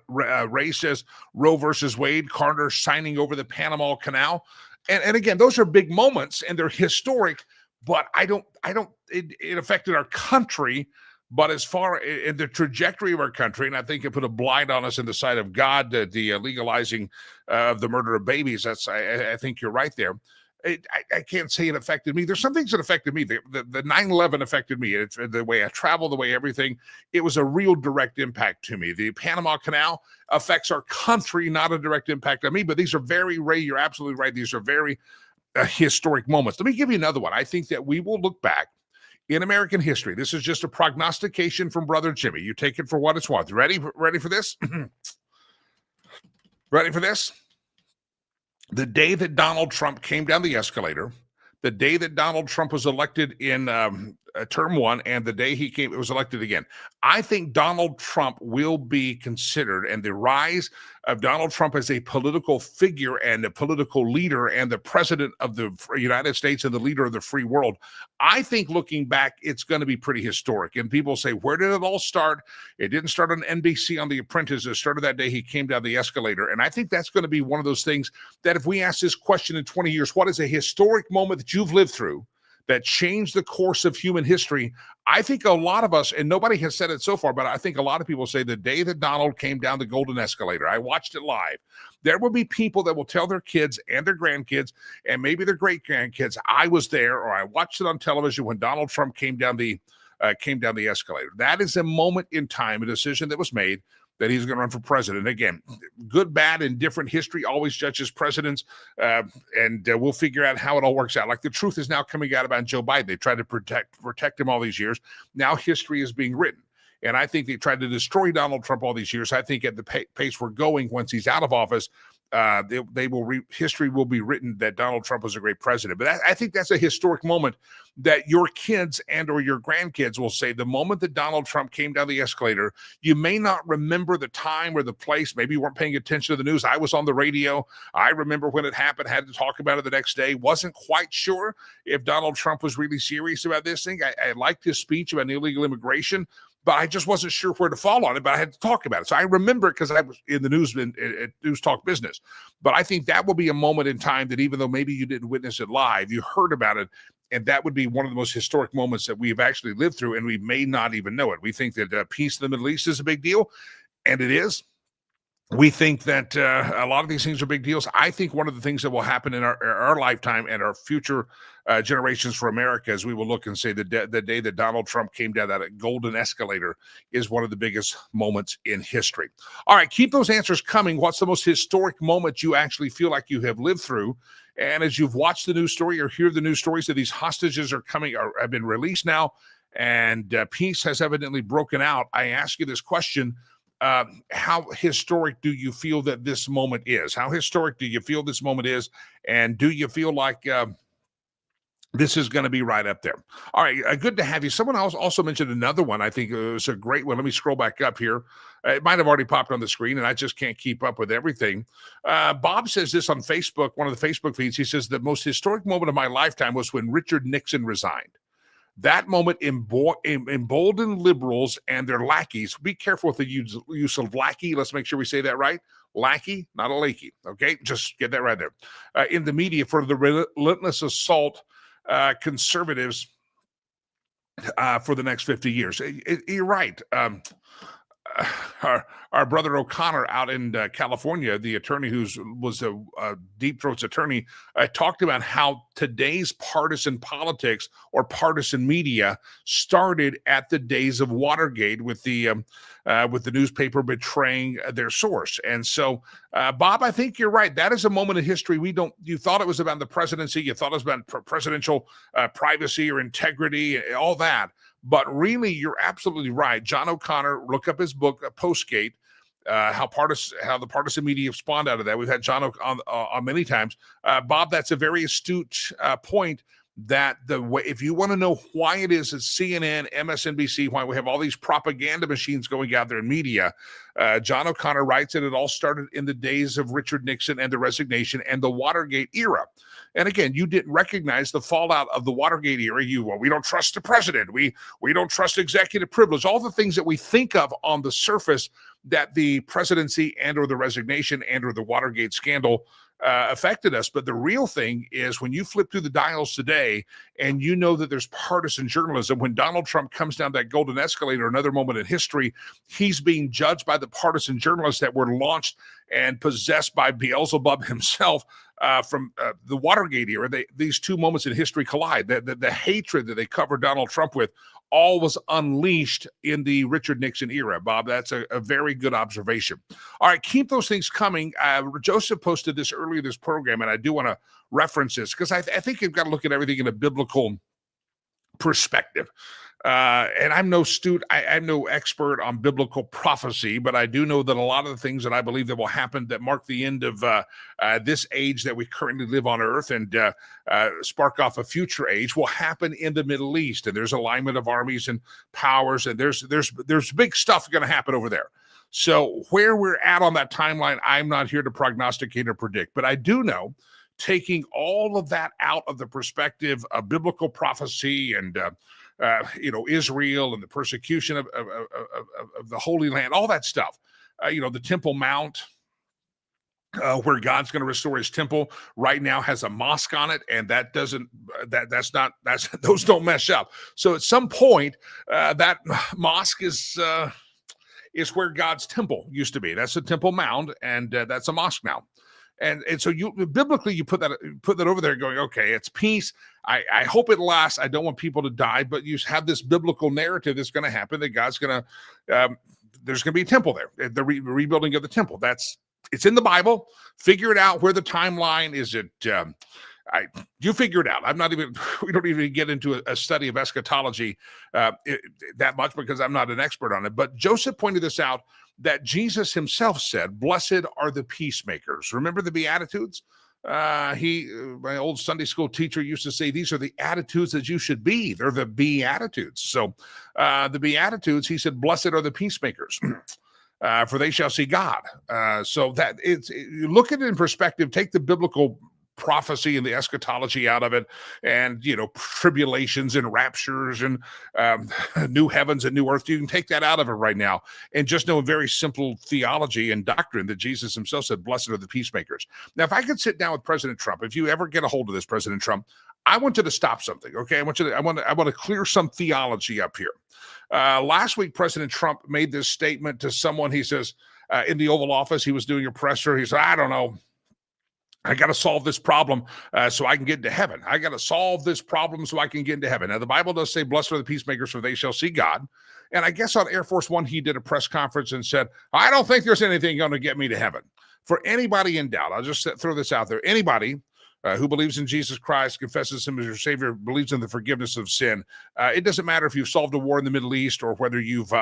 Ray says Roe versus Wade, Carter signing over the Panama Canal. And again, those are big moments and they're historic, but it affected our country. But as far in the trajectory of our country, and I think it put a blind on us in the sight of God, the legalizing of the murder of babies. I think you're right there. I can't say it affected me. There's some things that affected me. The 9/11 affected me. It's the way I travel, the way everything. It was a real direct impact to me. The Panama Canal affects our country, not a direct impact on me. But these are very, Ray, you're absolutely right. These are very historic moments. Let me give you another one. I think that we will look back in American history. This is just a prognostication from Brother Jimmy. You take it for what it's worth. Ready for this? Ready for this? The day that Donald Trump came down the escalator, the day that Donald Trump was elected in term one, and the day it was elected again, I think Donald Trump will be considered, and the rise of Donald Trump as a political figure and a political leader and the president of the United States and the leader of the free world, I think looking back, it's going to be pretty historic. And people say, where did it all start? It didn't start on NBC on The Apprentice. It started that day he came down the escalator. And I think that's going to be one of those things that if we ask this question in 20 years, what is a historic moment that you've lived through that changed the course of human history? I think a lot of us, and nobody has said it so far, but I think a lot of people say the day that Donald came down the golden escalator, I watched it live. There will be people that will tell their kids and their grandkids and maybe their great grandkids, I was there, or I watched it on television when Donald Trump came down the escalator. That is a moment in time, a decision that was made that he's going to run for president. Again, good, bad, and different. History always judges presidents, and we'll figure out how it all works out. Like the truth is now coming out about Joe Biden. They tried to protect him all these years. Now history is being written. And I think they tried to destroy Donald Trump all these years. I think at the pace we're going, once he's out of office, history will be written that Donald Trump was a great president. But I think that's a historic moment that your kids and or your grandkids will say, the moment that Donald Trump came down the escalator, you may not remember the time or the place. Maybe you weren't paying attention to the news. I was on the radio. I remember when it happened, had to talk about it the next day. Wasn't quite sure if Donald Trump was really serious about this thing. I liked his speech about illegal immigration, but I just wasn't sure where to fall on it, but I had to talk about it. So I remember it because I was in the news talk business. But I think that will be a moment in time that even though maybe you didn't witness it live, you heard about it. And that would be one of the most historic moments that we've actually lived through, and we may not even know it. We think that peace in the Middle East is a big deal, and it is. We think that a lot of these things are big deals. I think one of the things that will happen in our lifetime and our future generations for America is we will look and say the day that Donald Trump came down that golden escalator is one of the biggest moments in history. All right, keep those answers coming. What's the most historic moment you actually feel like you have lived through? And as you've watched the news story or hear the news stories that these hostages are coming or have been released now, and peace has evidently broken out, I ask you this question. How historic do you feel that this moment is? How historic do you feel this moment is? And do you feel like this is going to be right up there? All right, good to have you. Someone else also mentioned another one. I think it was a great one. Let me scroll back up here. It might have already popped on the screen, and I just can't keep up with everything. Bob says this on Facebook, one of the Facebook feeds. He says, the most historic moment of my lifetime was when Richard Nixon resigned. That moment emboldened liberals and their lackeys. Be careful with the use of lackey. Let's make sure we say that right. Lackey, not a Lakey. Okay, just get that right there. In the media for the relentless assault conservatives for the next 50 years. You're right. our brother O'Connor out in California, the attorney was a Deep Throat's attorney, talked about how today's partisan politics or partisan media started at the days of Watergate with the newspaper betraying their source. And so, Bob, I think you're right. That is a moment in history you thought it was about the presidency, you thought it was about presidential privacy or integrity, all that. But really, you're absolutely right. John O'Connor, look up his book, Postgate, how the partisan media spawned out of that. We've had John on many times. Bob, that's a very astute point. That if you want to know why it is that CNN, MSNBC, why we have all these propaganda machines going out there in media, John O'Connor writes that it all started in the days of Richard Nixon and the resignation and the Watergate era. And again, you didn't recognize the fallout of the Watergate era. We don't trust the president. We don't trust executive privilege. All the things that we think of on the surface that the presidency and or the resignation and or the Watergate scandal affected us. But the real thing is when you flip through the dials today and you know that there's partisan journalism, when Donald Trump comes down that golden escalator, another moment in history, he's being judged by the partisan journalists that were launched and possessed by Beelzebub himself from the Watergate era. These two moments in history collide. The hatred that they covered Donald Trump with all was unleashed in the Richard Nixon era, Bob. That's a very good observation. All right, keep those things coming. Joseph posted this earlier this program, and I do want to reference this because I think you've got to look at everything in a biblical perspective. And I'm no I'm no expert on biblical prophecy, but I do know that a lot of the things that I believe that will happen that mark the end of this age that we currently live on earth and spark off a future age will happen in the Middle East. And there's alignment of armies and powers, and there's big stuff going to happen over there. So where we're at on that timeline, I'm not here to prognosticate or predict, but I do know, taking all of that out of the perspective of biblical prophecy and Israel and the persecution of the Holy Land, all that stuff, the Temple Mount, where God's going to restore his temple right now has a mosque on it. And those don't mesh up. So at some point, that mosque is where God's temple used to be. That's the Temple Mount, and that's a mosque now. And so you biblically you put that over there going, okay, it's peace. I hope it lasts. I don't want people to die, but you have this biblical narrative that's going to happen, that God's going to, there's going to be a temple there, the rebuilding of the temple. It's in the Bible. Figure it out where the timeline is. You figure it out. We don't even get into a study of eschatology that much because I'm not an expert on it. But Joseph pointed this out, that Jesus himself said, blessed are the peacemakers. Remember the Beatitudes? My old Sunday school teacher used to say, these are the attitudes that you should be. They're the Beatitudes. So the Beatitudes, he said, blessed are the peacemakers. For they shall see God. So that you look at it in perspective, take the biblical prophecy and the eschatology out of it, and tribulations and raptures and new heavens and new earth. You can take that out of it right now and just know a very simple theology and doctrine that Jesus himself said, blessed are the peacemakers. Now, if I could sit down with President Trump, if you ever get a hold of this, President Trump, I want you to stop something. Okay, I want to clear some theology up here. Last week, President Trump made this statement to someone. He says in the Oval Office, he was doing a presser. He said, I don't know, I got to solve this problem so I can get into heaven. I got to solve this problem so I can get into heaven. Now, the Bible does say, blessed are the peacemakers, for they shall see God. And I guess on Air Force One, he did a press conference and said, I don't think there's anything going to get me to heaven. For anybody in doubt, I'll just throw this out there. Anybody who believes in Jesus Christ, confesses him as your Savior, believes in the forgiveness of sin. It doesn't matter if you've solved a war in the Middle East or whether you've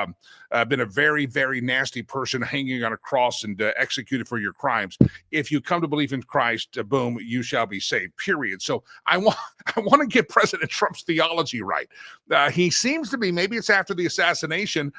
been a very, very nasty person hanging on a cross and executed for your crimes. If you come to believe in Christ, boom, you shall be saved, period. So I want to get President Trump's theology right. He seems to be, maybe it's after the assassination,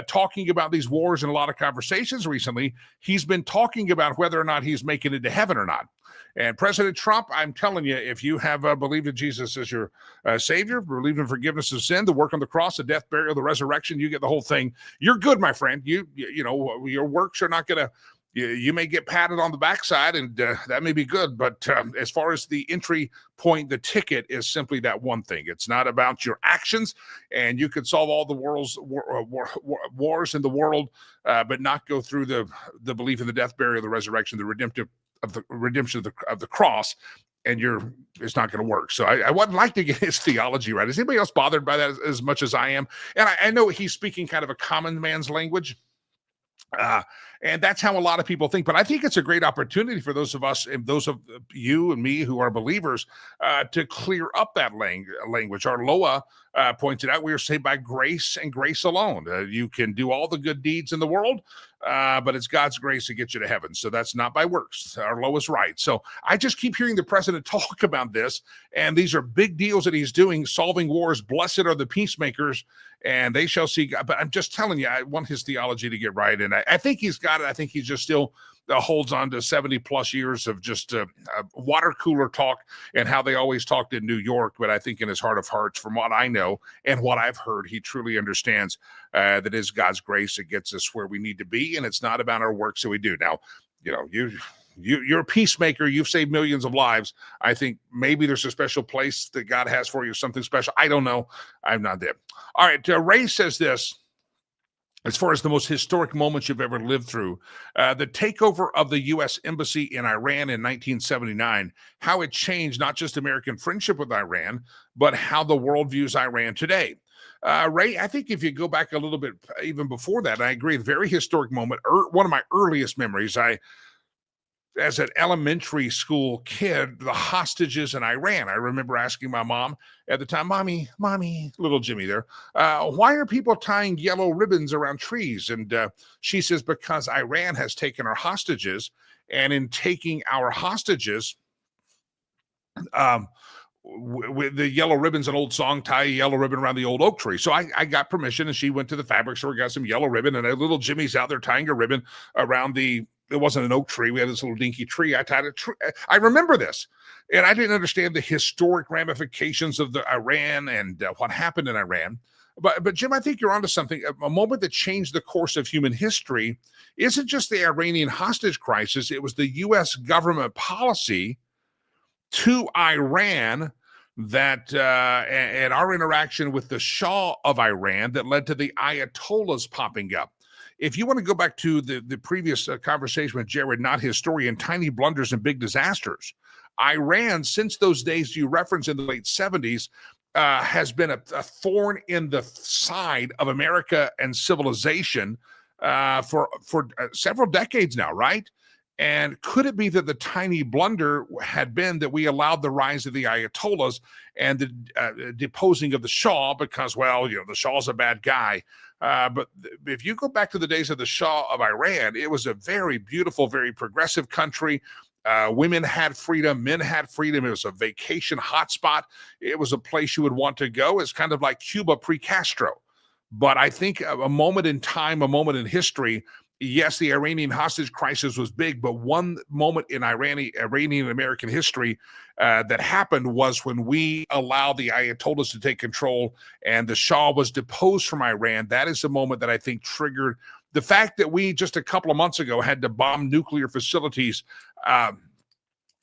talking about these wars in a lot of conversations recently. He's been talking about whether or not he's making it to heaven or not. And President Trump, I'm telling you, if you have believed in Jesus as your Savior, believed in forgiveness of sin, the work on the cross, the death, burial, the resurrection, you get the whole thing. You're good, my friend. You know, your works are not going you may get patted on the backside, and that may be good. But as far as the entry point, the ticket is simply that one thing. It's not about your actions, and you could solve all the world's wars in the world, but not go through the belief in the death, burial, the resurrection, the redemption of the cross. And it's not going to work. So I would like to get his theology right. Is anybody else bothered by that as much as I am? And I know he's speaking kind of a common man's language. And that's how a lot of people think. But I think it's a great opportunity for those of us, and those of you and me who are believers, to clear up that language. Our Loa pointed out we are saved by grace and grace alone. You can do all the good deeds in the world, but it's God's grace that gets you to heaven. So that's not by works. Our Loa is right. So I just keep hearing the president talk about this, and these are big deals that he's doing, solving wars. Blessed are the peacemakers, and they shall see God. But I'm just telling you, I want his theology to get right. And I think he's got it. I think he just still holds on to 70 plus years of just water cooler talk and how they always talked in New York. But I think in his heart of hearts, from what I know and what I've heard, he truly understands that it is God's grace that gets us where we need to be. And it's not about our works that we do. Now, you're a peacemaker. You've saved millions of lives. I think maybe there's a special place that God has for you, something special. I don't know. I'm not there. All right. Ray says this. As far as the most historic moments you've ever lived through, the takeover of the U.S. Embassy in Iran in 1979, how it changed not just American friendship with Iran, but how the world views Iran today. Ray, I think if you go back a little bit even before that, I agree, very historic moment. One of my earliest memories, as an elementary school kid, the hostages in Iran. I remember asking my mom at the time, Mommy, little Jimmy there, why are people tying yellow ribbons around trees? And she says, because Iran has taken our hostages, and in taking our hostages, with the yellow ribbon's an old song, tie a yellow ribbon around the old oak tree. So I got permission, and she went to the fabric store, got some yellow ribbon, and little Jimmy's out there tying a ribbon around it wasn't an oak tree. We had this little dinky tree. I tied a tree. I remember this, and I didn't understand the historic ramifications of the Iran and what happened in Iran. But Jim, I think you're onto something. A moment that changed the course of human history isn't just the Iranian hostage crisis. It was the U.S. government policy to Iran that and our interaction with the Shah of Iran that led to the Ayatollahs popping up. If you want to go back to the previous conversation with Jared, not historian, tiny blunders and big disasters, Iran, since those days you referenced in the late 70s, has been a thorn in the side of America and civilization for several decades now, right? And could it be that the tiny blunder had been that we allowed the rise of the Ayatollahs and the deposing of the Shah because, the Shah's a bad guy. But if you go back to the days of the Shah of Iran, it was a very beautiful, very progressive country. Women had freedom, men had freedom. It was a vacation hotspot. It was a place you would want to go. It's kind of like Cuba pre-Castro. But I think a moment in time, a moment in history, yes, the Iranian hostage crisis was big, but one moment in Iranian American history that happened was when we allowed the Ayatollahs to take control and the Shah was deposed from Iran. That is the moment that I think triggered the fact that we just a couple of months ago had to bomb nuclear facilities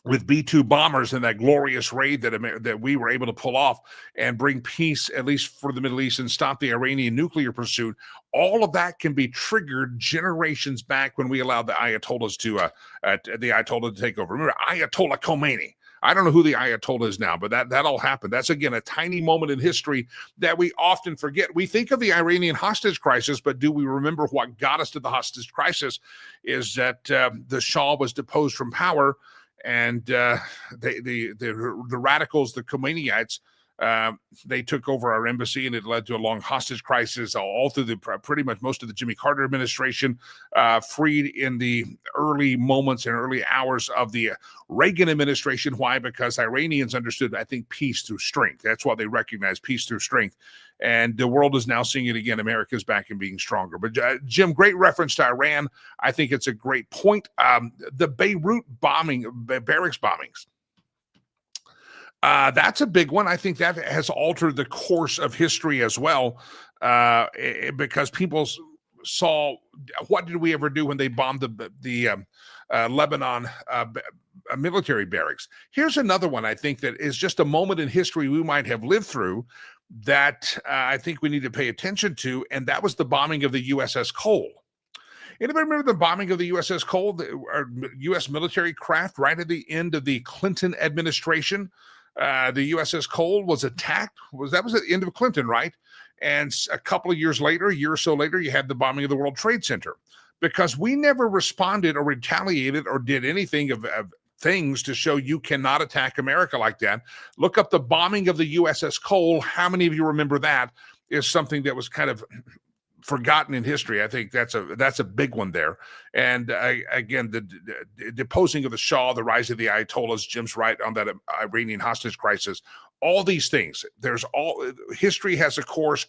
with B-2 bombers in that glorious raid that we were able to pull off and bring peace, at least for the Middle East, and stop the Iranian nuclear pursuit. All of that can be triggered generations back when we allowed the Ayatollahs to take over. Remember, Ayatollah Khomeini. I don't know who the Ayatollah is now, but that all happened. That's, again, a tiny moment in history that we often forget. We think of the Iranian hostage crisis, but do we remember what got us to the hostage crisis is that the Shah was deposed from power, and the radicals, the Khomeinites, they took over our embassy, and it led to a long hostage crisis all through pretty much most of the Jimmy Carter administration, freed in the early moments and early hours of the Reagan administration. Why? Because Iranians understood, I think, peace through strength. That's why they recognize peace through strength. And the world is now seeing it again. America's back and being stronger. But Jim, great reference to Iran. I think it's a great point. The Beirut barracks bombings. That's a big one. I think that has altered the course of history as well, because people saw, what did we ever do when they bombed the Lebanon military barracks? Here's another one I think that is just a moment in history we might have lived through that I think we need to pay attention to, and that was the bombing of the USS Cole. Anybody remember the bombing of the USS Cole, the U.S. military craft right at the end of the Clinton administration? The USS Cole was attacked. That was at the end of Clinton, right? And a couple of years later, a year or so later, you had the bombing of the World Trade Center, because we never responded or retaliated or did anything of things to show you cannot attack America like that. Look up the bombing of the USS Cole. How many of you remember that? Is something that was kind of forgotten in history. I think that's a big one there. And again, the deposing of the Shah, the rise of the Ayatollahs, Jim's right on that Iranian hostage crisis. All these things. History has a course.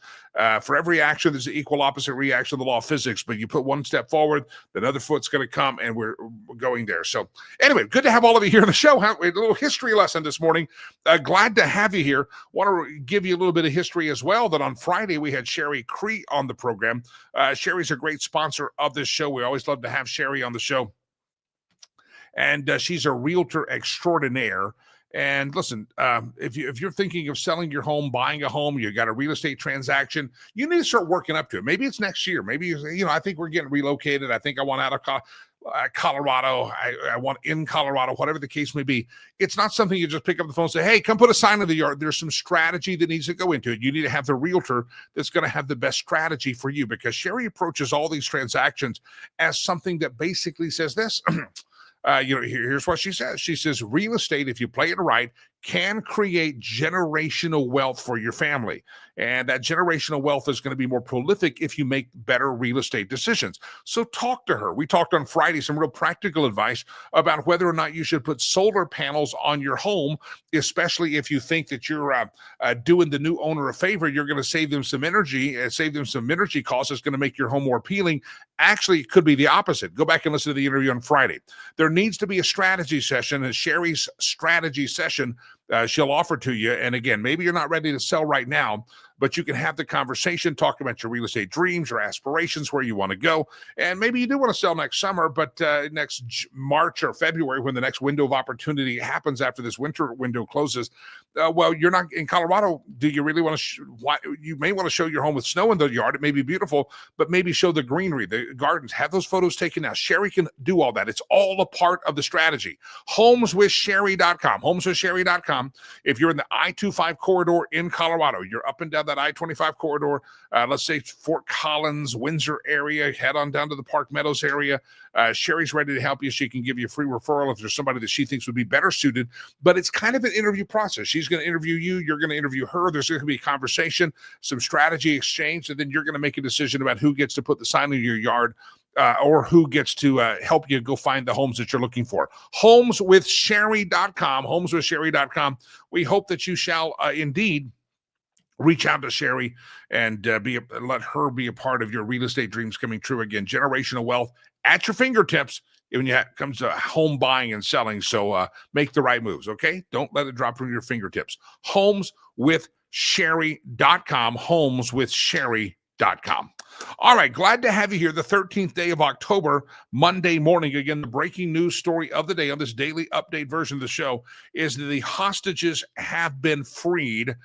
For every action, there's an equal opposite reaction of the law of physics. But you put one step forward, another foot's going to come, and we're going there. So anyway, good to have all of you here on the show. A little history lesson this morning. Glad to have you here. Want to give you a little bit of history as well, that on Friday we had Sherry Cree on the program. Sherry's a great sponsor of this show. We always love to have Sherry on the show. And she's a realtor extraordinaire. And listen, if you're thinking of selling your home, buying a home, you got a real estate transaction, you need to start working up to it. Maybe it's next year. Maybe, I think we're getting relocated. I think I want out of Colorado. I want in Colorado, whatever the case may be. It's not something you just pick up the phone and say, hey, come put a sign in the yard. There's some strategy that needs to go into it. You need to have the realtor that's going to have the best strategy for you, because Sherry approaches all these transactions as something that basically says this. Here's what she says. She says, real estate, if you play it right, can create generational wealth for your family. And that generational wealth is going to be more prolific if you make better real estate decisions. So talk to her. We talked on Friday, some real practical advice about whether or not you should put solar panels on your home, especially if you think that you're doing the new owner a favor. You're going to save them some energy, costs. It's going to make your home more appealing. Actually, it could be the opposite. Go back and listen to the interview on Friday. There needs to be a strategy session, and Sherry's strategy session she'll offer to you. And again, maybe you're not ready to sell right now, but you can have the conversation, talk about your real estate dreams, your aspirations, where you want to go. And maybe you do want to sell next summer, but next March or February, when the next window of opportunity happens after this winter window closes, you're not in Colorado. Do you really want to? You may want to show your home with snow in the yard. It may be beautiful, but maybe show the greenery, the gardens, have those photos taken now. Sherry can do all that. It's all a part of the strategy. Homeswithsherry.com, homeswithsherry.com. If you're in the I-25 corridor in Colorado, you're up and down that I-25 corridor, let's say Fort Collins, Windsor area, head on down to the Park Meadows area. Sherry's ready to help you. She can give you a free referral if there's somebody that she thinks would be better suited. But it's kind of an interview process. She's going to interview you. You're going to interview her. There's going to be a conversation, some strategy exchange, and then you're going to make a decision about who gets to put the sign in your yard, or who gets to help you go find the homes that you're looking for. Homeswithsherry.com, homeswithsherry.com. We hope that you shall indeed reach out to Sherry and let her be a part of your real estate dreams coming true. Again, generational wealth at your fingertips when it comes to home buying and selling. So make the right moves, okay? Don't let it drop from your fingertips. Homeswithsherry.com, homeswithsherry.com. All right, glad to have you here. The 13th day of October, Monday morning. Again, the breaking news story of the day on this daily update version of the show is that the hostages have been freed.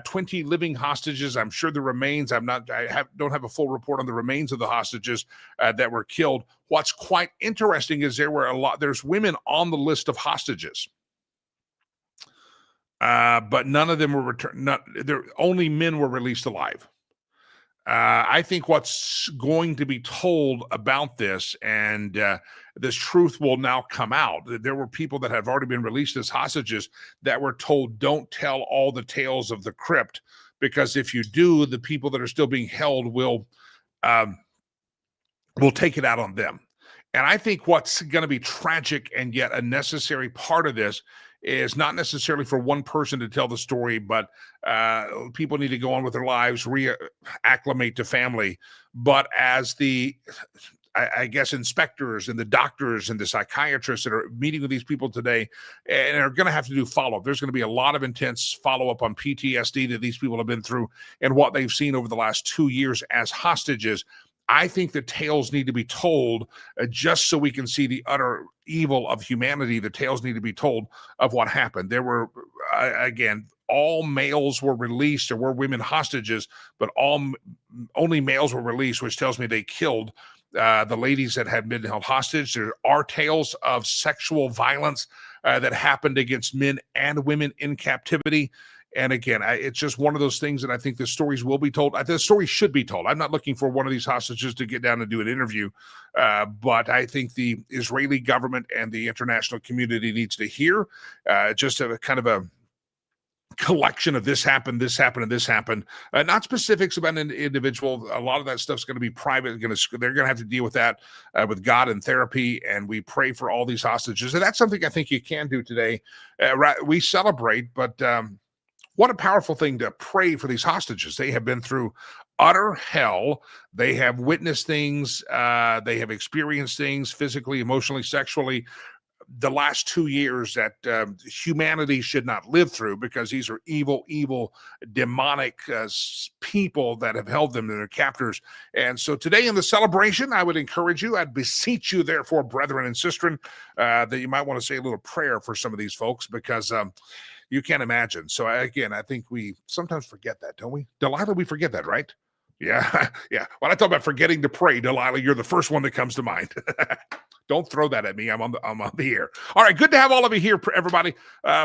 20 living hostages. I'm sure the remains. Don't have a full report on the remains of the hostages that were killed. What's quite interesting is there's women on the list of hostages. But none of them were returned. Only men were released alive. I think what's going to be told about this, and this truth will now come out, that there were people that have already been released as hostages that were told, don't tell all the tales of the crypt, because if you do, the people that are still being held will take it out on them. And I think what's going to be tragic and yet a necessary part of this is not necessarily for one person to tell the story, but people need to go on with their lives, reacclimate to family. But as I guess inspectors and the doctors and the psychiatrists that are meeting with these people today and are going to have to do follow-up, there's going to be a lot of intense follow-up on PTSD that these people have been through and what they've seen over the last 2 years as hostages. I think the tales need to be told just so we can see the utter evil of humanity. The tales need to be told of what happened. There were, again, all males were released. There were women hostages, but only males were released, which tells me they killed the ladies that had been held hostage. There are tales of sexual violence that happened against men and women in captivity. And again, it's just one of those things that I think the stories will be told. The story should be told. I'm not looking for one of these hostages to get down and do an interview, but I think the Israeli government and the international community needs to hear just a kind of a collection of this happened, and this happened. Not specifics about an individual. A lot of that stuff's going to be private. They're going to have to deal with that with God and therapy, and we pray for all these hostages. And that's something I think you can do today. We celebrate, but what a powerful thing to pray for these hostages. They have been through utter hell. They have witnessed things. They have experienced things physically, emotionally, sexually, the last 2 years that humanity should not live through, because these are evil, demonic people that have held them in their captors. And so today in the celebration, I would encourage you, I'd beseech you, therefore, brethren and sistren, that you might want to say a little prayer for some of these folks, because you can't imagine. So again, I think we sometimes forget that, don't we? Delilah, we forget that, right? Yeah. Yeah. When I talk about forgetting to pray, Delilah, you're the first one that comes to mind. Don't throw that at me. I'm on the air. All right. Good to have all of you here, everybody.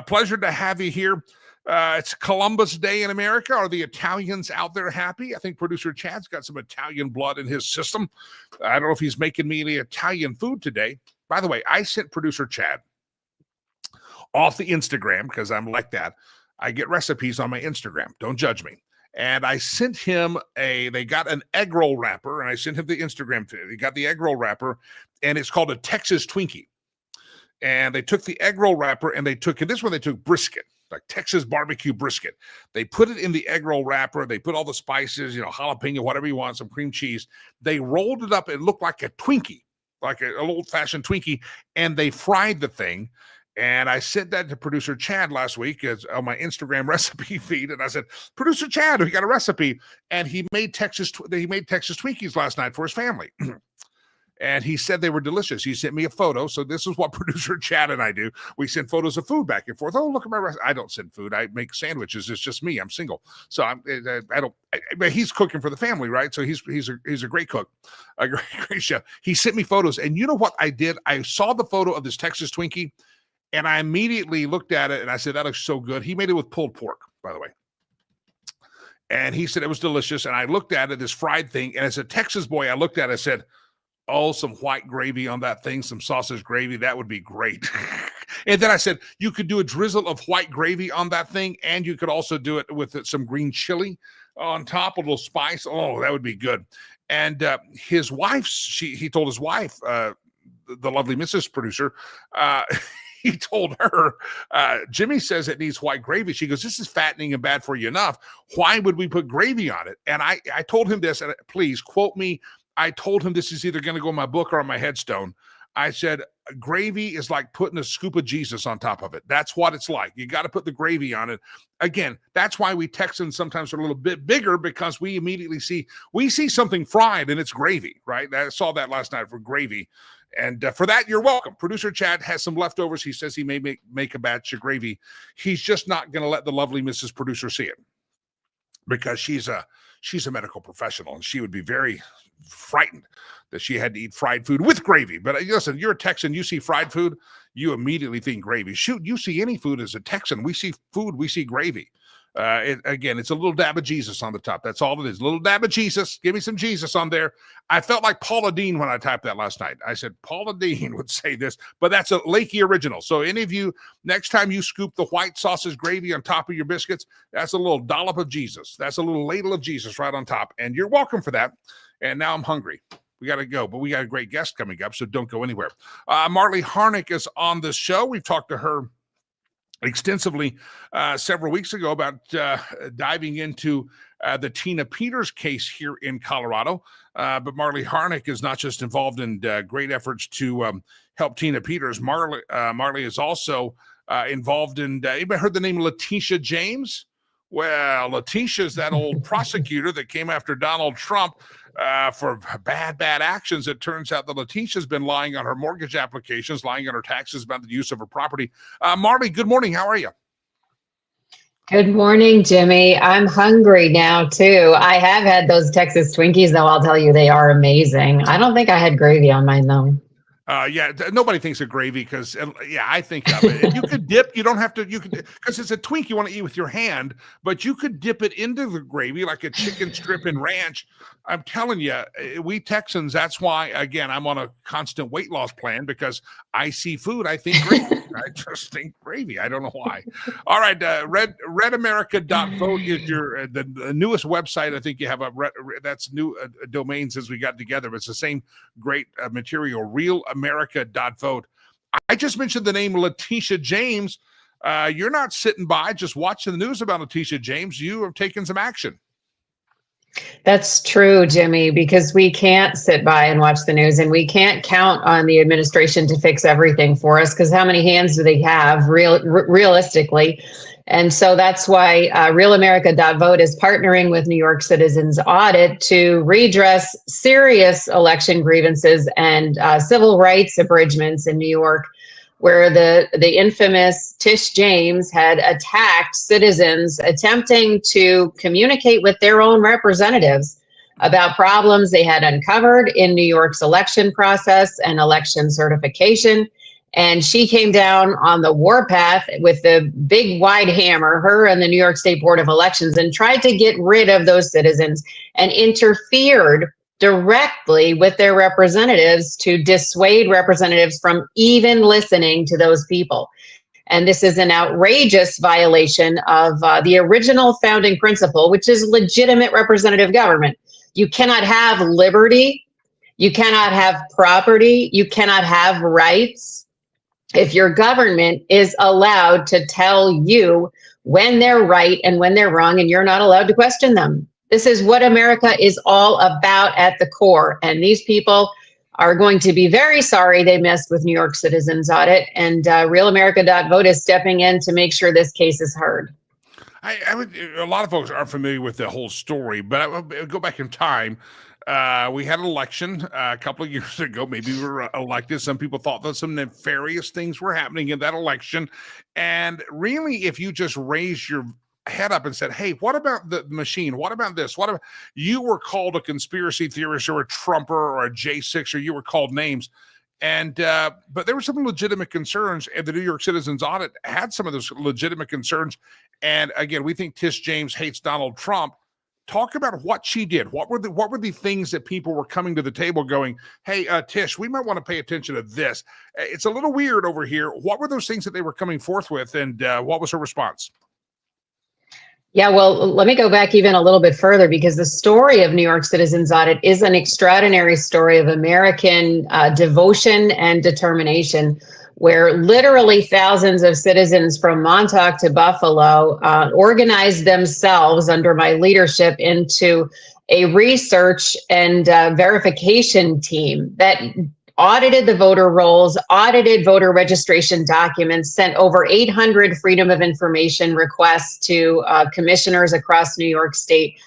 Pleasure to have you here. It's Columbus Day in America. Are the Italians out there happy? I think producer Chad's got some Italian blood in his system. I don't know if he's making me any Italian food today. By the way, I sent producer Chad off the Instagram, because I'm like that. I get recipes on my Instagram. Don't judge me. And I sent him they got an egg roll wrapper, and I sent him the Instagram. He got the egg roll wrapper, and it's called a Texas Twinkie. And they took the egg roll wrapper, and they took brisket, like Texas barbecue brisket. They put it in the egg roll wrapper. They put all the spices, jalapeno, whatever you want, some cream cheese. They rolled it up. It looked like a Twinkie, like an old-fashioned Twinkie, and they fried the thing. And I sent that to producer Chad last week on my Instagram recipe feed. And I said, producer Chad, we got a recipe. And he made Texas Twinkies last night for his family. And he said they were delicious. He sent me a photo. So this is what producer Chad and I do. We send photos of food back and forth. Oh, look at my recipe. I don't send food. I make sandwiches. It's just me. I'm single. So but he's cooking for the family, right? So he's a great cook, a great chef. He sent me photos. And you know what I did? I saw the photo of this Texas Twinkie, and I immediately looked at it and I said, that looks so good. He made it with pulled pork, by the way. And he said it was delicious. And I looked at it, this fried thing. And as a Texas boy, I looked at it, I said, oh, some white gravy on that thing, some sausage gravy. That would be great. And then I said, you could do a drizzle of white gravy on that thing. And you could also do it with some green chili on top, a little spice. Oh, that would be good. And his wife, he told his wife, the lovely Mrs. Producer, he told her, Jimmy says it needs white gravy. She goes, this is fattening and bad for you enough. Why would we put gravy on it? And I told him this, and please quote me. I told him this is either going to go in my book or on my headstone. I said, gravy is like putting a scoop of Jesus on top of it. That's what it's like. You got to put the gravy on it. Again, that's why we Texans sometimes are a little bit bigger, because we immediately see something fried and it's gravy, right? I saw that last night for gravy. And for that, you're welcome. Producer Chad has some leftovers. He says he may make a batch of gravy. He's just not going to let the lovely Mrs. Producer see it, because she's a medical professional, and she would be very frightened that she had to eat fried food with gravy. But listen, you're a Texan, you see fried food, you immediately think gravy. Shoot, you see any food as a Texan, we see food, we see gravy. It's a little dab of Jesus on the top. That's all it is. A little dab of Jesus. Give me some Jesus on there. I felt like Paula Deen when I typed that last night. I said, Paula Deen would say this, but that's a Lakey original. So any of you, next time you scoop the white sausage gravy on top of your biscuits, that's a little dollop of Jesus. That's a little ladle of Jesus right on top. And you're welcome for that. And now I'm hungry. We got to go, but we got a great guest coming up, so don't go anywhere. Marley Harnick is on the show. We've talked to her extensively several weeks ago about diving into the Tina Peters case here in Colorado. But Marley Harnick is not just involved in great efforts to help Tina Peters. Marley is also involved in, anybody heard the name Letitia James? Well, Letitia's that old prosecutor that came after Donald Trump for bad actions. It turns out that Letitia's been lying on her mortgage applications, lying on her taxes about the use of her property. Marley, good morning. How are you? Good morning, Jimmy. I'm hungry now, too. I have had those Texas Twinkies, though. I'll tell you, they are amazing. I don't think I had gravy on mine, though. Nobody thinks of gravy because, I think of it. You could dip. You don't have to. You could, because it's a Twinkie you want to eat with your hand, but you could dip it into the gravy like a chicken strip in ranch. I'm telling you, we Texans. That's why, again, I'm on a constant weight loss plan because I see food. I think gravy. I just think gravy. I don't know why. All right, redamerica.vote is your the newest website. I think you have that's new domain since we got together, but it's the same great material. realamerica.vote. I just mentioned the name Letitia James. You're not sitting by just watching the news about Letitia James. You have taken some action. That's true, Jimmy, because we can't sit by and watch the news, and we can't count on the administration to fix everything for us, because how many hands do they have realistically? And so that's why realamerica.vote is partnering with New York Citizens Audit to redress serious election grievances and civil rights abridgments in New York, where the infamous Tish James had attacked citizens attempting to communicate with their own representatives about problems they had uncovered in New York's election process and election certification. And she came down on the warpath with the big wide hammer, her and the New York State Board of Elections, and tried to get rid of those citizens and interfered directly with their representatives to dissuade representatives from even listening to those people. And this is an outrageous violation of the original founding principle, which is legitimate representative government. You cannot have liberty. You cannot have property. You cannot have rights if your government is allowed to tell you when they're right and when they're wrong, and you're not allowed to question them. This is what America is all about at the core. And these people are going to be very sorry they messed with New York Citizens Audit. And realamerica.vote is stepping in to make sure this case is heard. A lot of folks aren't familiar with the whole story, but I would go back in time. We had an election a couple of years ago. Maybe we were elected. Some people thought that some nefarious things were happening in that election. And really, if you just raise your head up and said, hey, what about the machine? What about this? What about you were called a conspiracy theorist or a Trumper or a J6, or you were called names. And but there were some legitimate concerns, and the New York Citizens Audit had some of those legitimate concerns. And again, we think Tish James hates Donald Trump. Talk about what she did. What were the things that people were coming to the table going, hey, Tish, we might want to pay attention to this. It's a little weird over here. What were those things that they were coming forth with, and what was her response? Yeah, well, let me go back even a little bit further, because the story of New York Citizens Audit is an extraordinary story of American devotion and determination, where literally thousands of citizens from Montauk to Buffalo organized themselves under my leadership into a research and verification team that audited the voter rolls, audited voter registration documents, sent over 800 Freedom of Information requests to commissioners across New York State,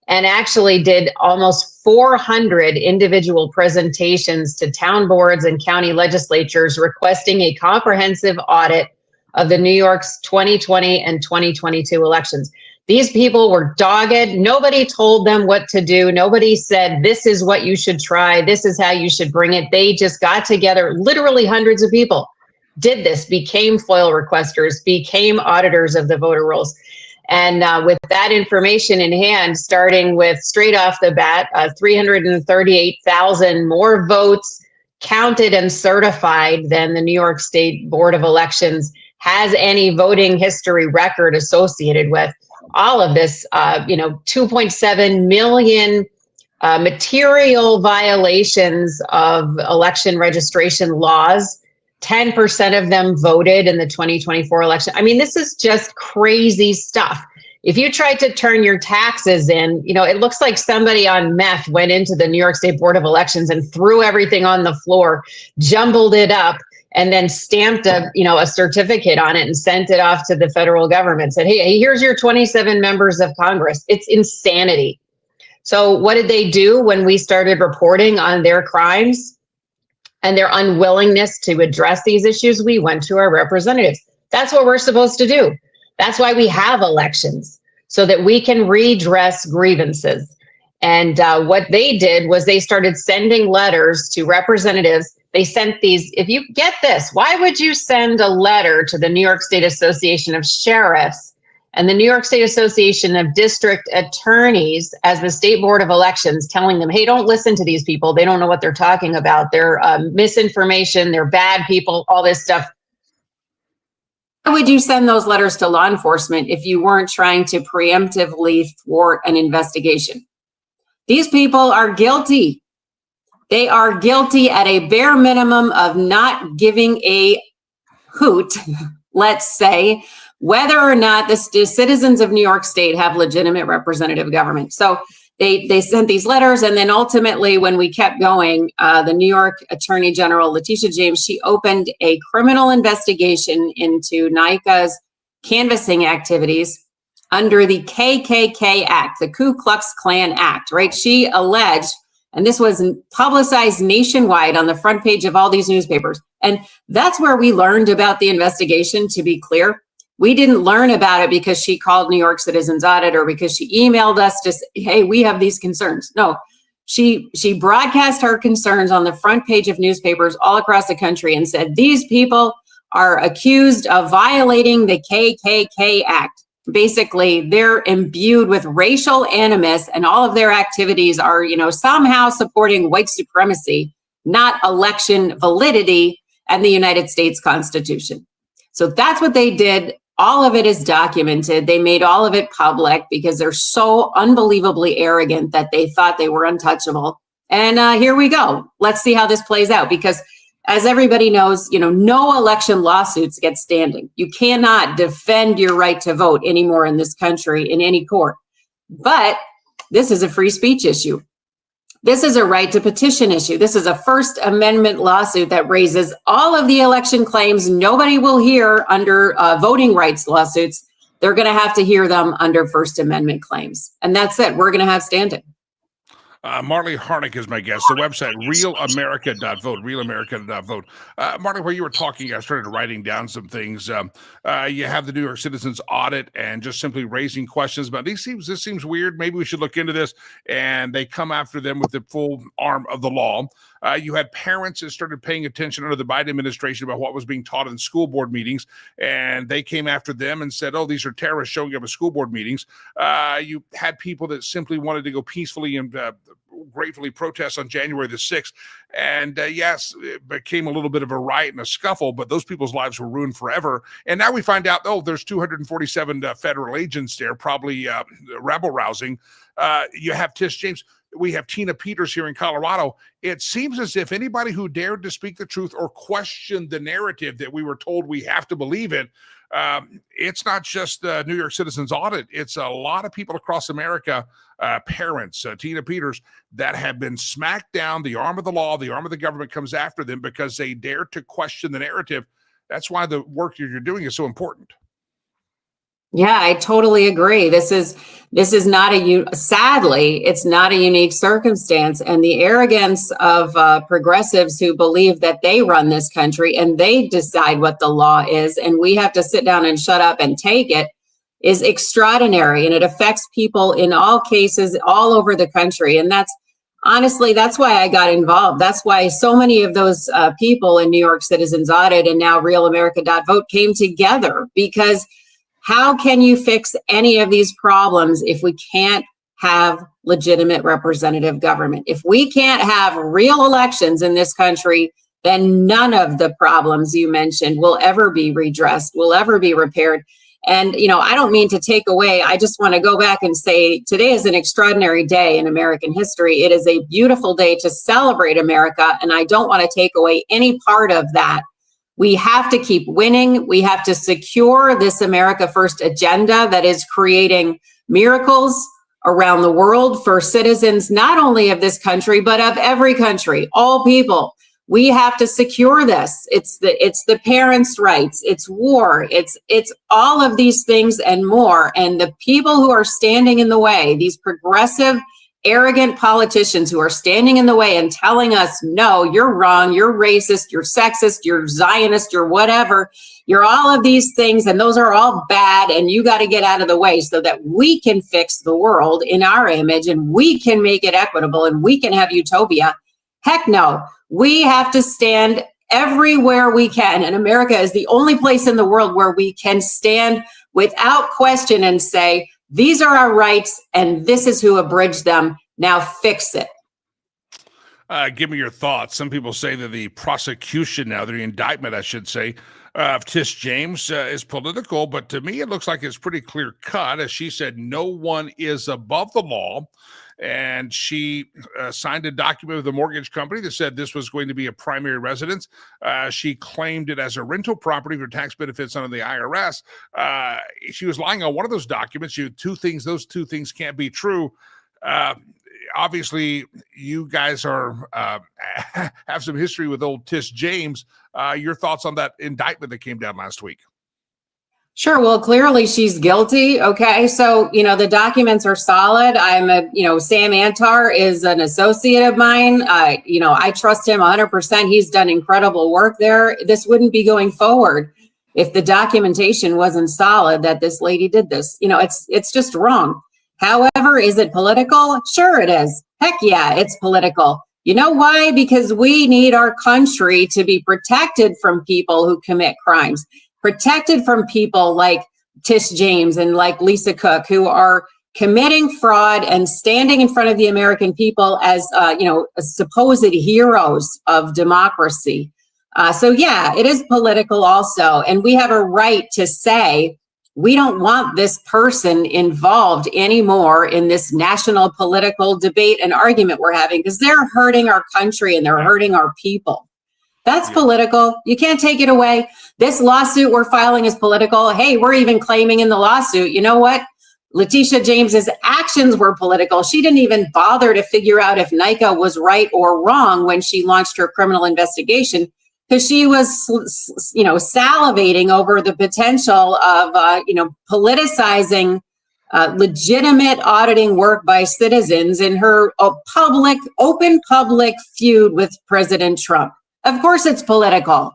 and actually did almost 400 individual presentations to town boards and county legislatures requesting a comprehensive audit of the New York's 2020 and 2022 elections. These people were dogged. Nobody told them what to do. Nobody said, this is what you should try. This is how you should bring it. They just got together. Literally hundreds of people did this, became FOIL requesters, became auditors of the voter rolls. And with that information in hand, starting with straight off the bat, 338,000 more votes counted and certified than the New York State Board of Elections has any voting history record associated with. All of this, 2.7 million material violations of election registration laws. 10% of them voted in the 2024 election. I mean, this is just crazy stuff. If you tried to turn your taxes in, it looks like somebody on meth went into the New York State Board of Elections and threw everything on the floor, jumbled it up, and then stamped a certificate on it and sent it off to the federal government, said, hey, here's your 27 members of Congress. It's insanity. So what did they do when we started reporting on their crimes and their unwillingness to address these issues? We went to our representatives. That's what we're supposed to do. That's why we have elections, so that we can redress grievances. And what they did was they started sending letters to representatives. They sent these, if you get this, why would you send a letter to the New York State Association of Sheriffs and the New York State Association of District Attorneys as the State Board of Elections, telling them, hey, don't listen to these people. They don't know what they're talking about. They're misinformation. They're bad people, all this stuff. Why would you send those letters to law enforcement if you weren't trying to preemptively thwart an investigation? These people are guilty. They are guilty at a bare minimum of not giving a hoot, let's say, whether or not the citizens of New York State have legitimate representative government. So they sent these letters, and then ultimately, when we kept going, the New York Attorney General, Letitia James, she opened a criminal investigation into NYCA's canvassing activities under the KKK Act, the Ku Klux Klan Act, right? She alleged, and this was publicized nationwide on the front page of all these newspapers. And that's where we learned about the investigation, to be clear. We didn't learn about it because she called New York Citizens Audit or because she emailed us to say, hey, we have these concerns. No, she broadcast her concerns on the front page of newspapers all across the country and said, these people are accused of violating the KKK Act. Basically, they're imbued with racial animus, and all of their activities are, somehow supporting white supremacy, not election validity and the United States Constitution. So that's what they did. All of it is documented. They made all of it public because they're so unbelievably arrogant that they thought they were untouchable. And here we go. Let's see how this plays out, because as everybody knows, no election lawsuits get standing. You cannot defend your right to vote anymore in this country in any court. But this is a free speech issue. This is a right to petition issue. This is a First Amendment lawsuit that raises all of the election claims nobody will hear under voting rights lawsuits. They're going to have to hear them under First Amendment claims. And that's it. We're going to have standing. Marley Harnick is my guest. The website, realamerica.vote, realamerica.vote. Marley, while you were talking, I started writing down some things. You have the New York Citizens Audit and just simply raising questions about this seems weird. Maybe we should look into this. And they come after them with the full arm of the law. You had parents that started paying attention under the Biden administration about what was being taught in school board meetings, and they came after them and said, oh, these are terrorists showing up at school board meetings. You had people that simply wanted to go peacefully and gratefully protest on January the 6th. And yes, it became a little bit of a riot and a scuffle, but those people's lives were ruined forever. And now we find out, there's 247 federal agents there, probably rebel rousing. You have Tish James. We have Tina Peters here in Colorado. It seems as if anybody who dared to speak the truth or question the narrative that we were told we have to believe in, it's not just the New York Citizens Audit. It's a lot of people across America, parents, Tina Peters, that have been smacked down. The arm of the law, the arm of the government comes after them because they dare to question the narrative. That's why the work you're doing is so important. Yeah, I totally agree. This is not sadly, it's not a unique circumstance. And the arrogance of progressives who believe that they run this country and they decide what the law is, and we have to sit down and shut up and take it, is extraordinary. And it affects people in all cases all over the country. And that's why I got involved. That's why so many of those people in New York Citizens Audit and now realamerica.vote came together, because how can you fix any of these problems if we can't have legitimate representative government? If we can't have real elections in this country, then none of the problems you mentioned will ever be redressed, will ever be repaired. And, I don't mean to take away. I just want to go back and say today is an extraordinary day in American history. It is a beautiful day to celebrate America. And I don't want to take away any part of that. We have to keep winning. We have to secure this America First agenda that is creating miracles around the world for citizens, not only of this country, but of every country, all people. We have to secure this. It's the parents' rights. It's war. It's all of these things and more. And the people who are standing in the way, these progressive, arrogant politicians who are standing in the way and telling us, no, you're wrong, you're racist, you're sexist, you're Zionist, you're whatever, you're all of these things, and those are all bad, and you got to get out of the way so that we can fix the world in our image, and we can make it equitable, and we can have utopia. Heck no. We have to stand everywhere we can, and America is the only place in the world where we can stand without question and say, these are our rights, and this is who abridged them. Now fix it. Give me your thoughts. Some people say that the prosecution now, the indictment, I should say, of Tish James is political, but to me, it looks like it's pretty clear cut. As she said, no one is above the law. And she signed a document with the mortgage company that said this was going to be a primary residence. She claimed it as a rental property for tax benefits under the IRS. She was lying on one of those documents. Those two things can't be true. Obviously, you guys are have some history with old Tish James. Your thoughts on that indictment that came down last week? Sure. Well, clearly she's guilty. Okay. So, the documents are solid. Sam Antar is an associate of mine. I trust him 100%. He's done incredible work there. This wouldn't be going forward if the documentation wasn't solid that this lady did this. It's just wrong. However, is it political? Sure it is. Heck yeah, it's political. You know why? Because we need our country to be protected from people who commit crimes. Protected from people like Tish James and like Lisa Cook, who are committing fraud and standing in front of the American people as, supposed heroes of democracy. So yeah, it is political also. And we have a right to say, we don't want this person involved anymore in this national political debate and argument we're having, because they're hurting our country and they're hurting our people. That's political. You can't take it away. This lawsuit we're filing is political. Hey, we're even claiming in the lawsuit, you know what? Letitia James's actions were political. She didn't even bother to figure out if NICA was right or wrong when she launched her criminal investigation, because she was, salivating over the potential of, politicizing legitimate auditing work by citizens in her open public feud with President Trump. Of course it's political.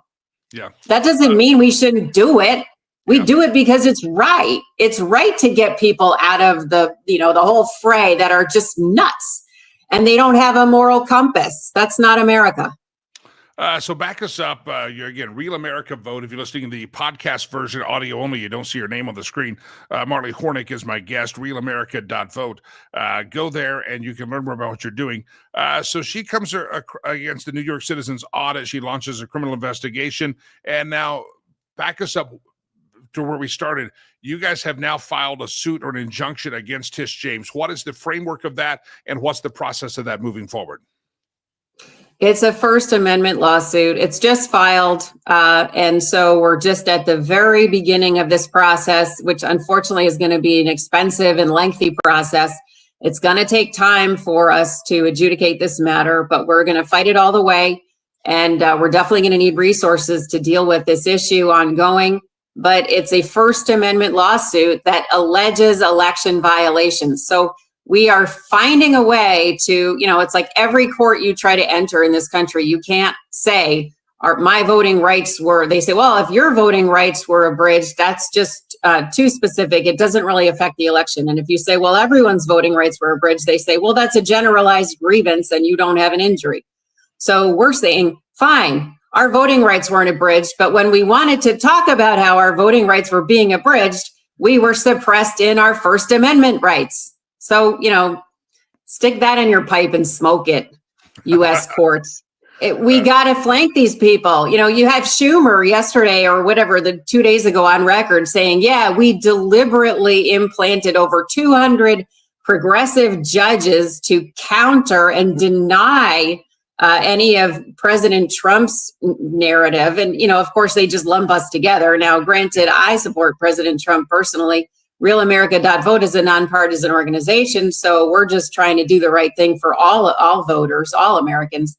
Yeah. That doesn't mean we shouldn't do it. We do it because it's right. It's right to get people out of the whole fray that are just nuts and they don't have a moral compass. That's not America. So back us up. You're again, Real America Vote. If you're listening to the podcast version, audio only, you don't see her name on the screen. Marley Hornick is my guest, realamerica.vote. Go there and you can learn more about what you're doing. So she comes against the New York Citizens audit. She launches a criminal investigation. And now back us up to where we started. You guys have now filed a suit or an injunction against Tish James. What is the framework of that? And what's the process of that moving forward? It's a First Amendment lawsuit. It's just filed. And so we're just at the very beginning of this process, which unfortunately is going to be an expensive and lengthy process. It's going to take time for us to adjudicate this matter, but we're going to fight it all the way. And we're definitely going to need resources to deal with this issue ongoing. But it's a First Amendment lawsuit that alleges election violations. So we are finding a way to, it's like every court you try to enter in this country, you can't say, my voting rights were, they say, well, if your voting rights were abridged, that's just too specific. It doesn't really affect the election. And if you say, well, everyone's voting rights were abridged, they say, well, that's a generalized grievance and you don't have an injury. So we're saying, fine, our voting rights weren't abridged. But when we wanted to talk about how our voting rights were being abridged, we were suppressed in our First Amendment rights. So, stick that in your pipe and smoke it, U.S. courts. We got to flank these people. You had Schumer yesterday or whatever, 2 days ago on record saying, yeah, we deliberately implanted over 200 progressive judges to counter and deny any of President Trump's narrative. And, of course, they just lump us together. Now, granted, I support President Trump personally. realamerica.vote is a nonpartisan organization, so we're just trying to do the right thing for all voters, all Americans.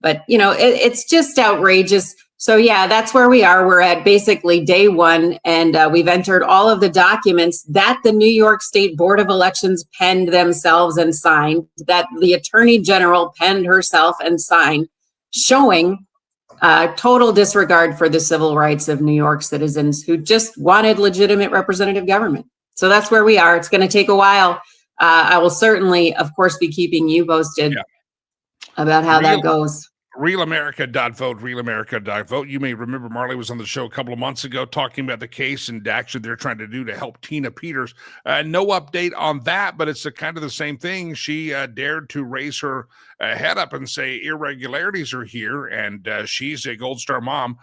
But, it's just outrageous. So, yeah, that's where we are. We're at basically day one, and we've entered all of the documents that the New York State Board of Elections penned themselves and signed, that the Attorney General penned herself and signed, showing total disregard for the civil rights of New York citizens who just wanted legitimate representative government. So that's where we are. It's going to take a while. I will certainly, of course, be keeping you posted about how that goes. RealAmerica.vote, RealAmerica.vote. You may remember Marley was on the show a couple of months ago talking about the case and action they're trying to do to help Tina Peters. No update on that, but it's kind of the same thing. She dared to raise her head up and say irregularities are here, and she's a Gold Star mom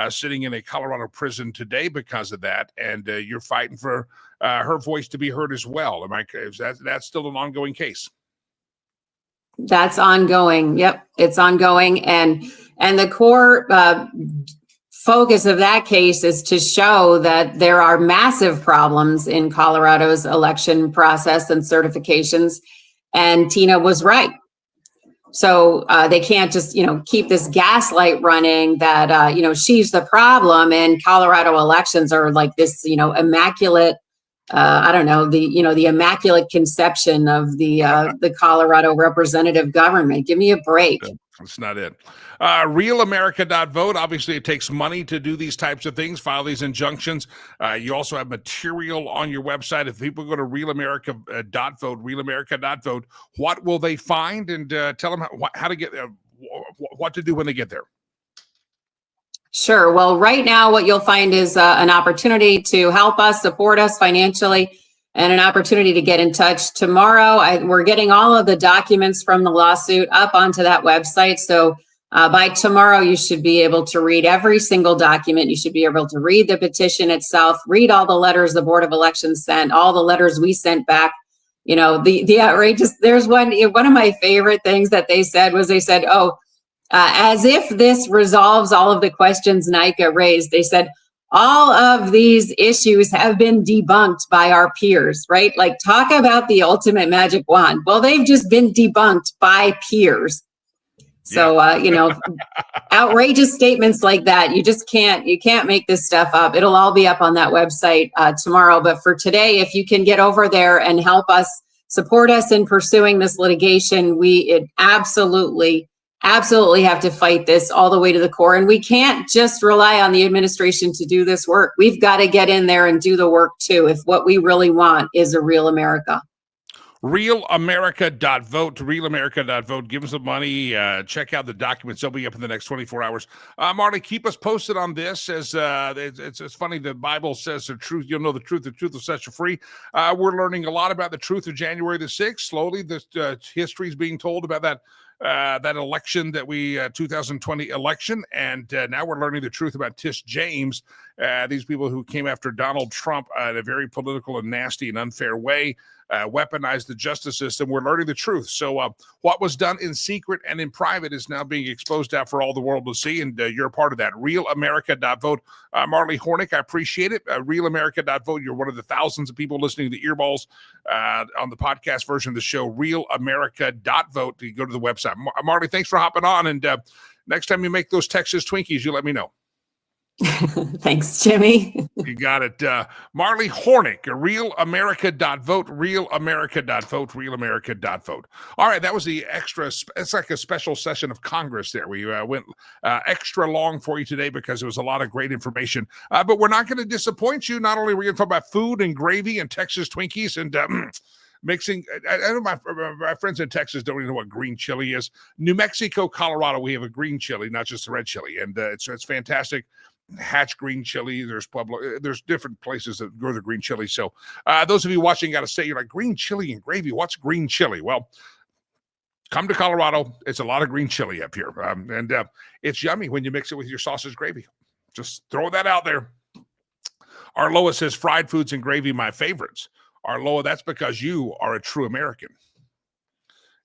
sitting in a Colorado prison today because of that, and you're fighting for her voice to be heard as well. Is that's still an ongoing case? That's ongoing. Yep, it's ongoing, and the core focus of that case is to show that there are massive problems in Colorado's election process and certifications, and Tina was right. So they can't just keep this gaslight running that she's the problem, and Colorado elections are like this immaculate. I don't know, the immaculate conception of the Colorado representative government. Give me a break. That's not it. RealAmerica.vote. Obviously, it takes money to do these types of things, file these injunctions. You also have material on your website. If people go to RealAmerica.vote, RealAmerica.vote, what will they find? And tell them how to get there, what to do when they get there. Sure. Well, right now, what you'll find is an opportunity to help us, support us financially, and an opportunity to get in touch. Tomorrow, we're getting all of the documents from the lawsuit up onto that website. So by tomorrow, you should be able to read every single document. You should be able to read the petition itself, read all the letters the Board of Elections sent, all the letters we sent back. The outrageous, there's one of my favorite things that they said, as if this resolves all of the questions NICA raised. They said, all of these issues have been debunked by our peers, right? Like, talk about the ultimate magic wand. Well, they've just been debunked by peers. So, outrageous statements like that, you can't make this stuff up. It'll all be up on that website tomorrow. But for today, if you can get over there and help us, support us in pursuing this litigation, we absolutely have to fight this all the way to the core. And we can't just rely on the administration to do this work. We've got to get in there and do the work too, if what we really want is a real America. RealAmerica.vote, RealAmerica.vote. Give us some money. Check out the documents. They'll be up in the next 24 hours. Marty, keep us posted on this. As it's funny, the Bible says the truth. You'll know the truth will set you free. We're learning a lot about the truth of January the 6th. Slowly, the history is being told about that election, 2020 election. And now we're learning the truth about Tish James, these people who came after Donald Trump in a very political and nasty and unfair way, weaponized the justice system. We're learning the truth. So what was done in secret and in private is now being exposed out for all the world to see. And you're a part of that. RealAmerica.vote. Marley Hornick, I appreciate it. RealAmerica.vote. You're one of the thousands of people listening to the Earballs on the podcast version of the show. RealAmerica.vote. You go to the website. Marley, thanks for hopping on. And next time you make those Texas Twinkies, you let me know. Thanks, Jimmy. You got it. Marley Hornick, RealAmerica.vote, RealAmerica.vote, RealAmerica.vote. All right, that was the extra. It's like a special session of Congress there. We went extra long for you today because it was a lot of great information. But we're not going to disappoint you. Not only are we going to talk about food and gravy and Texas Twinkies and mixing. I know my friends in Texas don't even know what green chili is. New Mexico, Colorado, we have a green chili, not just a red chili, and it's fantastic. Hatch green chili. There's Pueblo. There's different places that grow the green chili. So those of you watching got to say, you're like, green chili and gravy. What's green chili? Well, come to Colorado. It's a lot of green chili up here. And it's yummy when you mix it with your sausage gravy. Just throw that out there. Arloa says fried foods and gravy, my favorites. Arloa, that's because you are a true American.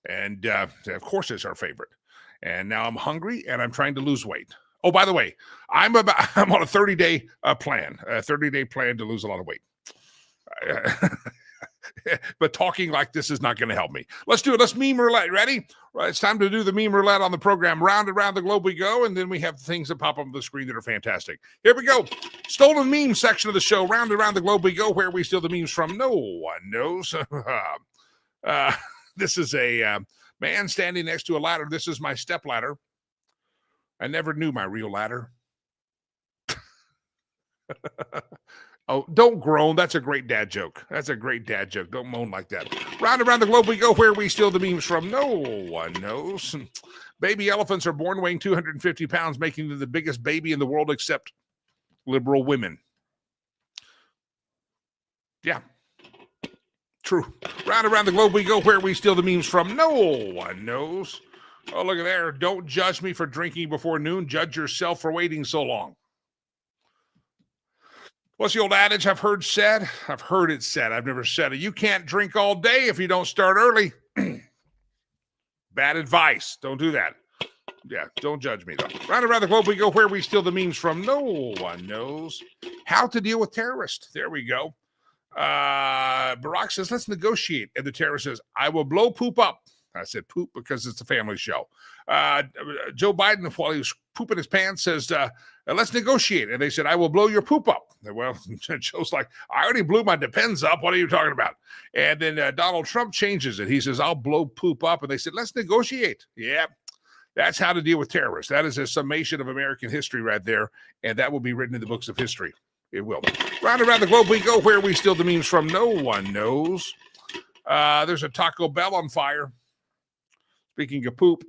And of course it's our favorite. And now I'm hungry and I'm trying to lose weight. Oh, by the way, I'm on a 30-day plan, a 30-day plan to lose a lot of weight. but talking like this is not going to help me. Let's do it. Let's meme roulette. Ready? Right, it's time to do the meme roulette on the program. Round and round the globe we go, and then we have things that pop up on the screen that are fantastic. Here we go. Stolen meme section of the show. Round and round the globe we go, where we steal the memes from. No one knows. This is a man standing next to a ladder. This is my step ladder. I never knew my real ladder. Oh, don't groan. That's a great dad joke. That's a great dad joke. Don't moan like that. Round and round the globe we go, where we steal the memes from. No one knows. Baby elephants are born weighing 250 pounds, making them the biggest baby in the world except liberal women. Yeah. True. Round and round the globe we go, where we steal the memes from. No one knows. Oh, look at there. Don't judge me for drinking before noon. Judge yourself for waiting so long. What's the old adage I've heard said? I've heard it said. I've never said it. You can't drink all day if you don't start early. Bad advice. Don't do that. Yeah, don't judge me, though. Round and round the globe we go, where we steal the memes from. No one knows. How to deal with terrorists. There we go. Barack says, let's negotiate. And the terrorist says, I will blow poop up. I said poop because it's a family show. Joe Biden, while he was pooping his pants, says, let's negotiate. And they said, I will blow your poop up. Well, Joe's like, I already blew my depends up. What are you talking about? And then Donald Trump changes it. He says, I'll blow poop up. And they said, let's negotiate. Yeah, that's how to deal with terrorists. That is a summation of American history right there. And that will be written in the books of history. It will. Round and round the globe we go, where we steal the memes from. No one knows. There's a Taco Bell on fire. Speaking of poop,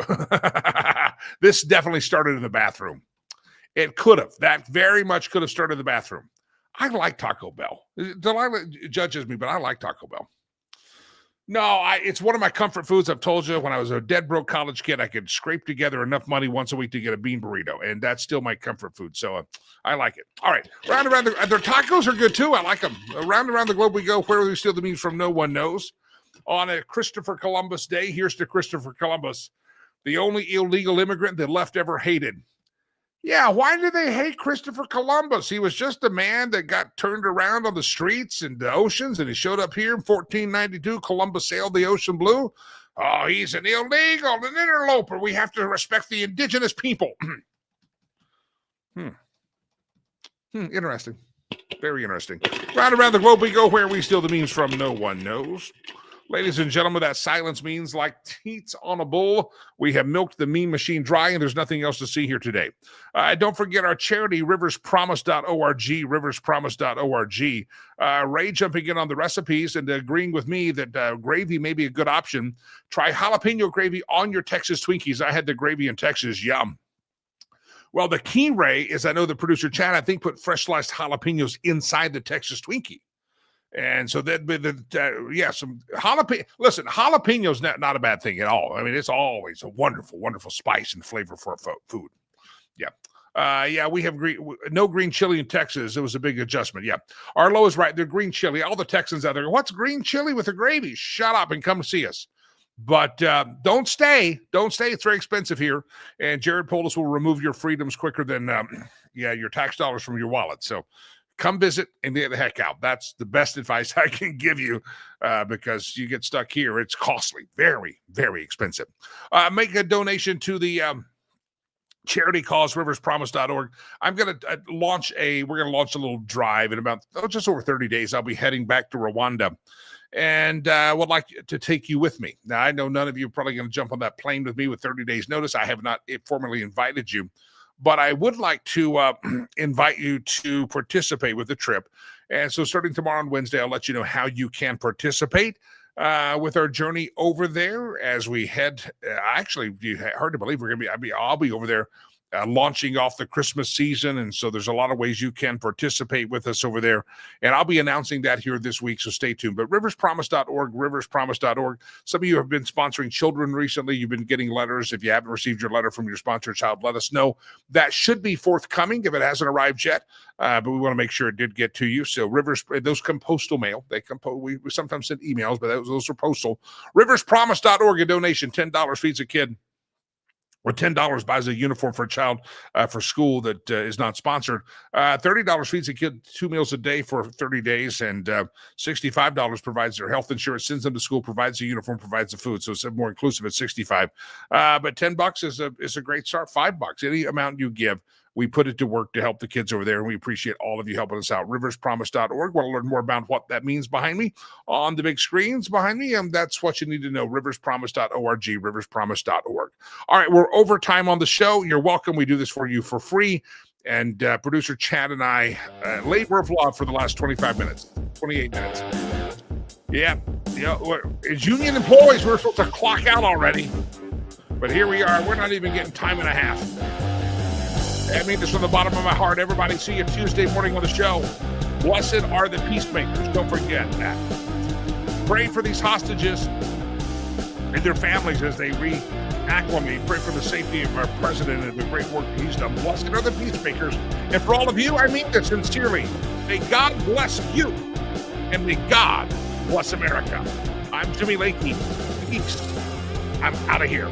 this definitely started in the bathroom. It could have. That very much could have started in the bathroom. I like Taco Bell. Delilah judges me, but I like Taco Bell. No, it's one of my comfort foods. I've told you, when I was a dead broke college kid, I could scrape together enough money once a week to get a bean burrito, and that's still my comfort food. So I like it. All right, round and round. Their tacos are good too. I like them. Round and round the globe we go, where we steal the memes from. No one knows. On a Christopher Columbus Day, here's to Christopher Columbus, the only illegal immigrant the left ever hated. Yeah, why did they hate Christopher Columbus? He was just a man that got turned around on the streets and the oceans, and he showed up here in 1492. Columbus sailed the ocean blue. Oh, he's an illegal, an interloper. We have to respect the indigenous people. Interesting. Very interesting. Round and around the globe we go, where we steal the memes from. No one knows. Ladies and gentlemen, that silence means like teats on a bull. We have milked the meme machine dry, and there's nothing else to see here today. Don't forget our charity, riverspromise.org, riverspromise.org. Ray jumping in on the recipes and agreeing with me that gravy may be a good option. Try jalapeno gravy on your Texas Twinkies. I had the gravy in Texas. Yum. Well, the key, Ray, is I know the producer, Chad, I think, put fresh sliced jalapenos inside the Texas Twinkie. And so some jalapeno. Listen, jalapeno's not a bad thing at all. I mean, it's always a wonderful, wonderful spice and flavor for food. Yeah. We have no green chili in Texas. It was a big adjustment. Yeah. Arlo is right. They're green chili. All the Texans out there go, what's green chili with the gravy? Shut up and come see us. But don't stay. Don't stay. It's very expensive here. And Jared Polis will remove your freedoms quicker than your tax dollars from your wallet. So come visit and get the heck out. That's the best advice I can give you because you get stuck here. It's costly, very, very expensive. Make a donation to the charity cause, riverspromise.org. I'm going to we're going to launch a little drive in about just over 30 days. I'll be heading back to Rwanda and would like to take you with me. Now, I know none of you are probably going to jump on that plane with me with 30 days notice. I have not formally invited you. But I would like to invite you to participate with the trip. And so starting tomorrow on Wednesday, I'll let you know how you can participate with our journey over there as we head. Actually, hard to believe I'll be over there launching off the Christmas season. And so there's a lot of ways you can participate with us over there. And I'll be announcing that here this week, so stay tuned. But riverspromise.org, riverspromise.org. Some of you have been sponsoring children recently. You've been getting letters. If you haven't received your letter from your sponsored child, let us know. That should be forthcoming if it hasn't arrived yet. But we want to make sure it did get to you. So those come postal mail. We sometimes send emails, but those are postal. Riverspromise.org, a donation, $10 feeds a kid. or $10 buys a uniform for a child for school that is not sponsored. $30 feeds a kid 2 meals a day for 30 days, and $65 provides their health insurance, sends them to school, provides the uniform, provides the food. So it's more inclusive at $65. But $10 is a great start. $5, any amount you give, we put it to work to help the kids over there, and we appreciate all of you helping us out. riverspromise.org. Want to learn more about what that means behind me on the big screens behind me? That's what you need to know. riverspromise.org, riverspromise.org. All right, we're over time on the show. You're welcome. We do this for you for free. And producer Chad and I, labor of love for the last 25 minutes, 28 minutes. Yeah, as union employees, we're supposed to clock out already. But here we are. We're not even getting time and a half. I mean this from the bottom of my heart. Everybody, see you Tuesday morning on the show. Blessed are the peacemakers. Don't forget that. Pray for these hostages and their families as they reacclimate. Pray for the safety of our president and the great work that he's done. Blessed are the peacemakers. And for all of you, I mean this sincerely. May God bless you, and may God bless America. I'm Jimmy Lakey. Peace. I'm out of here.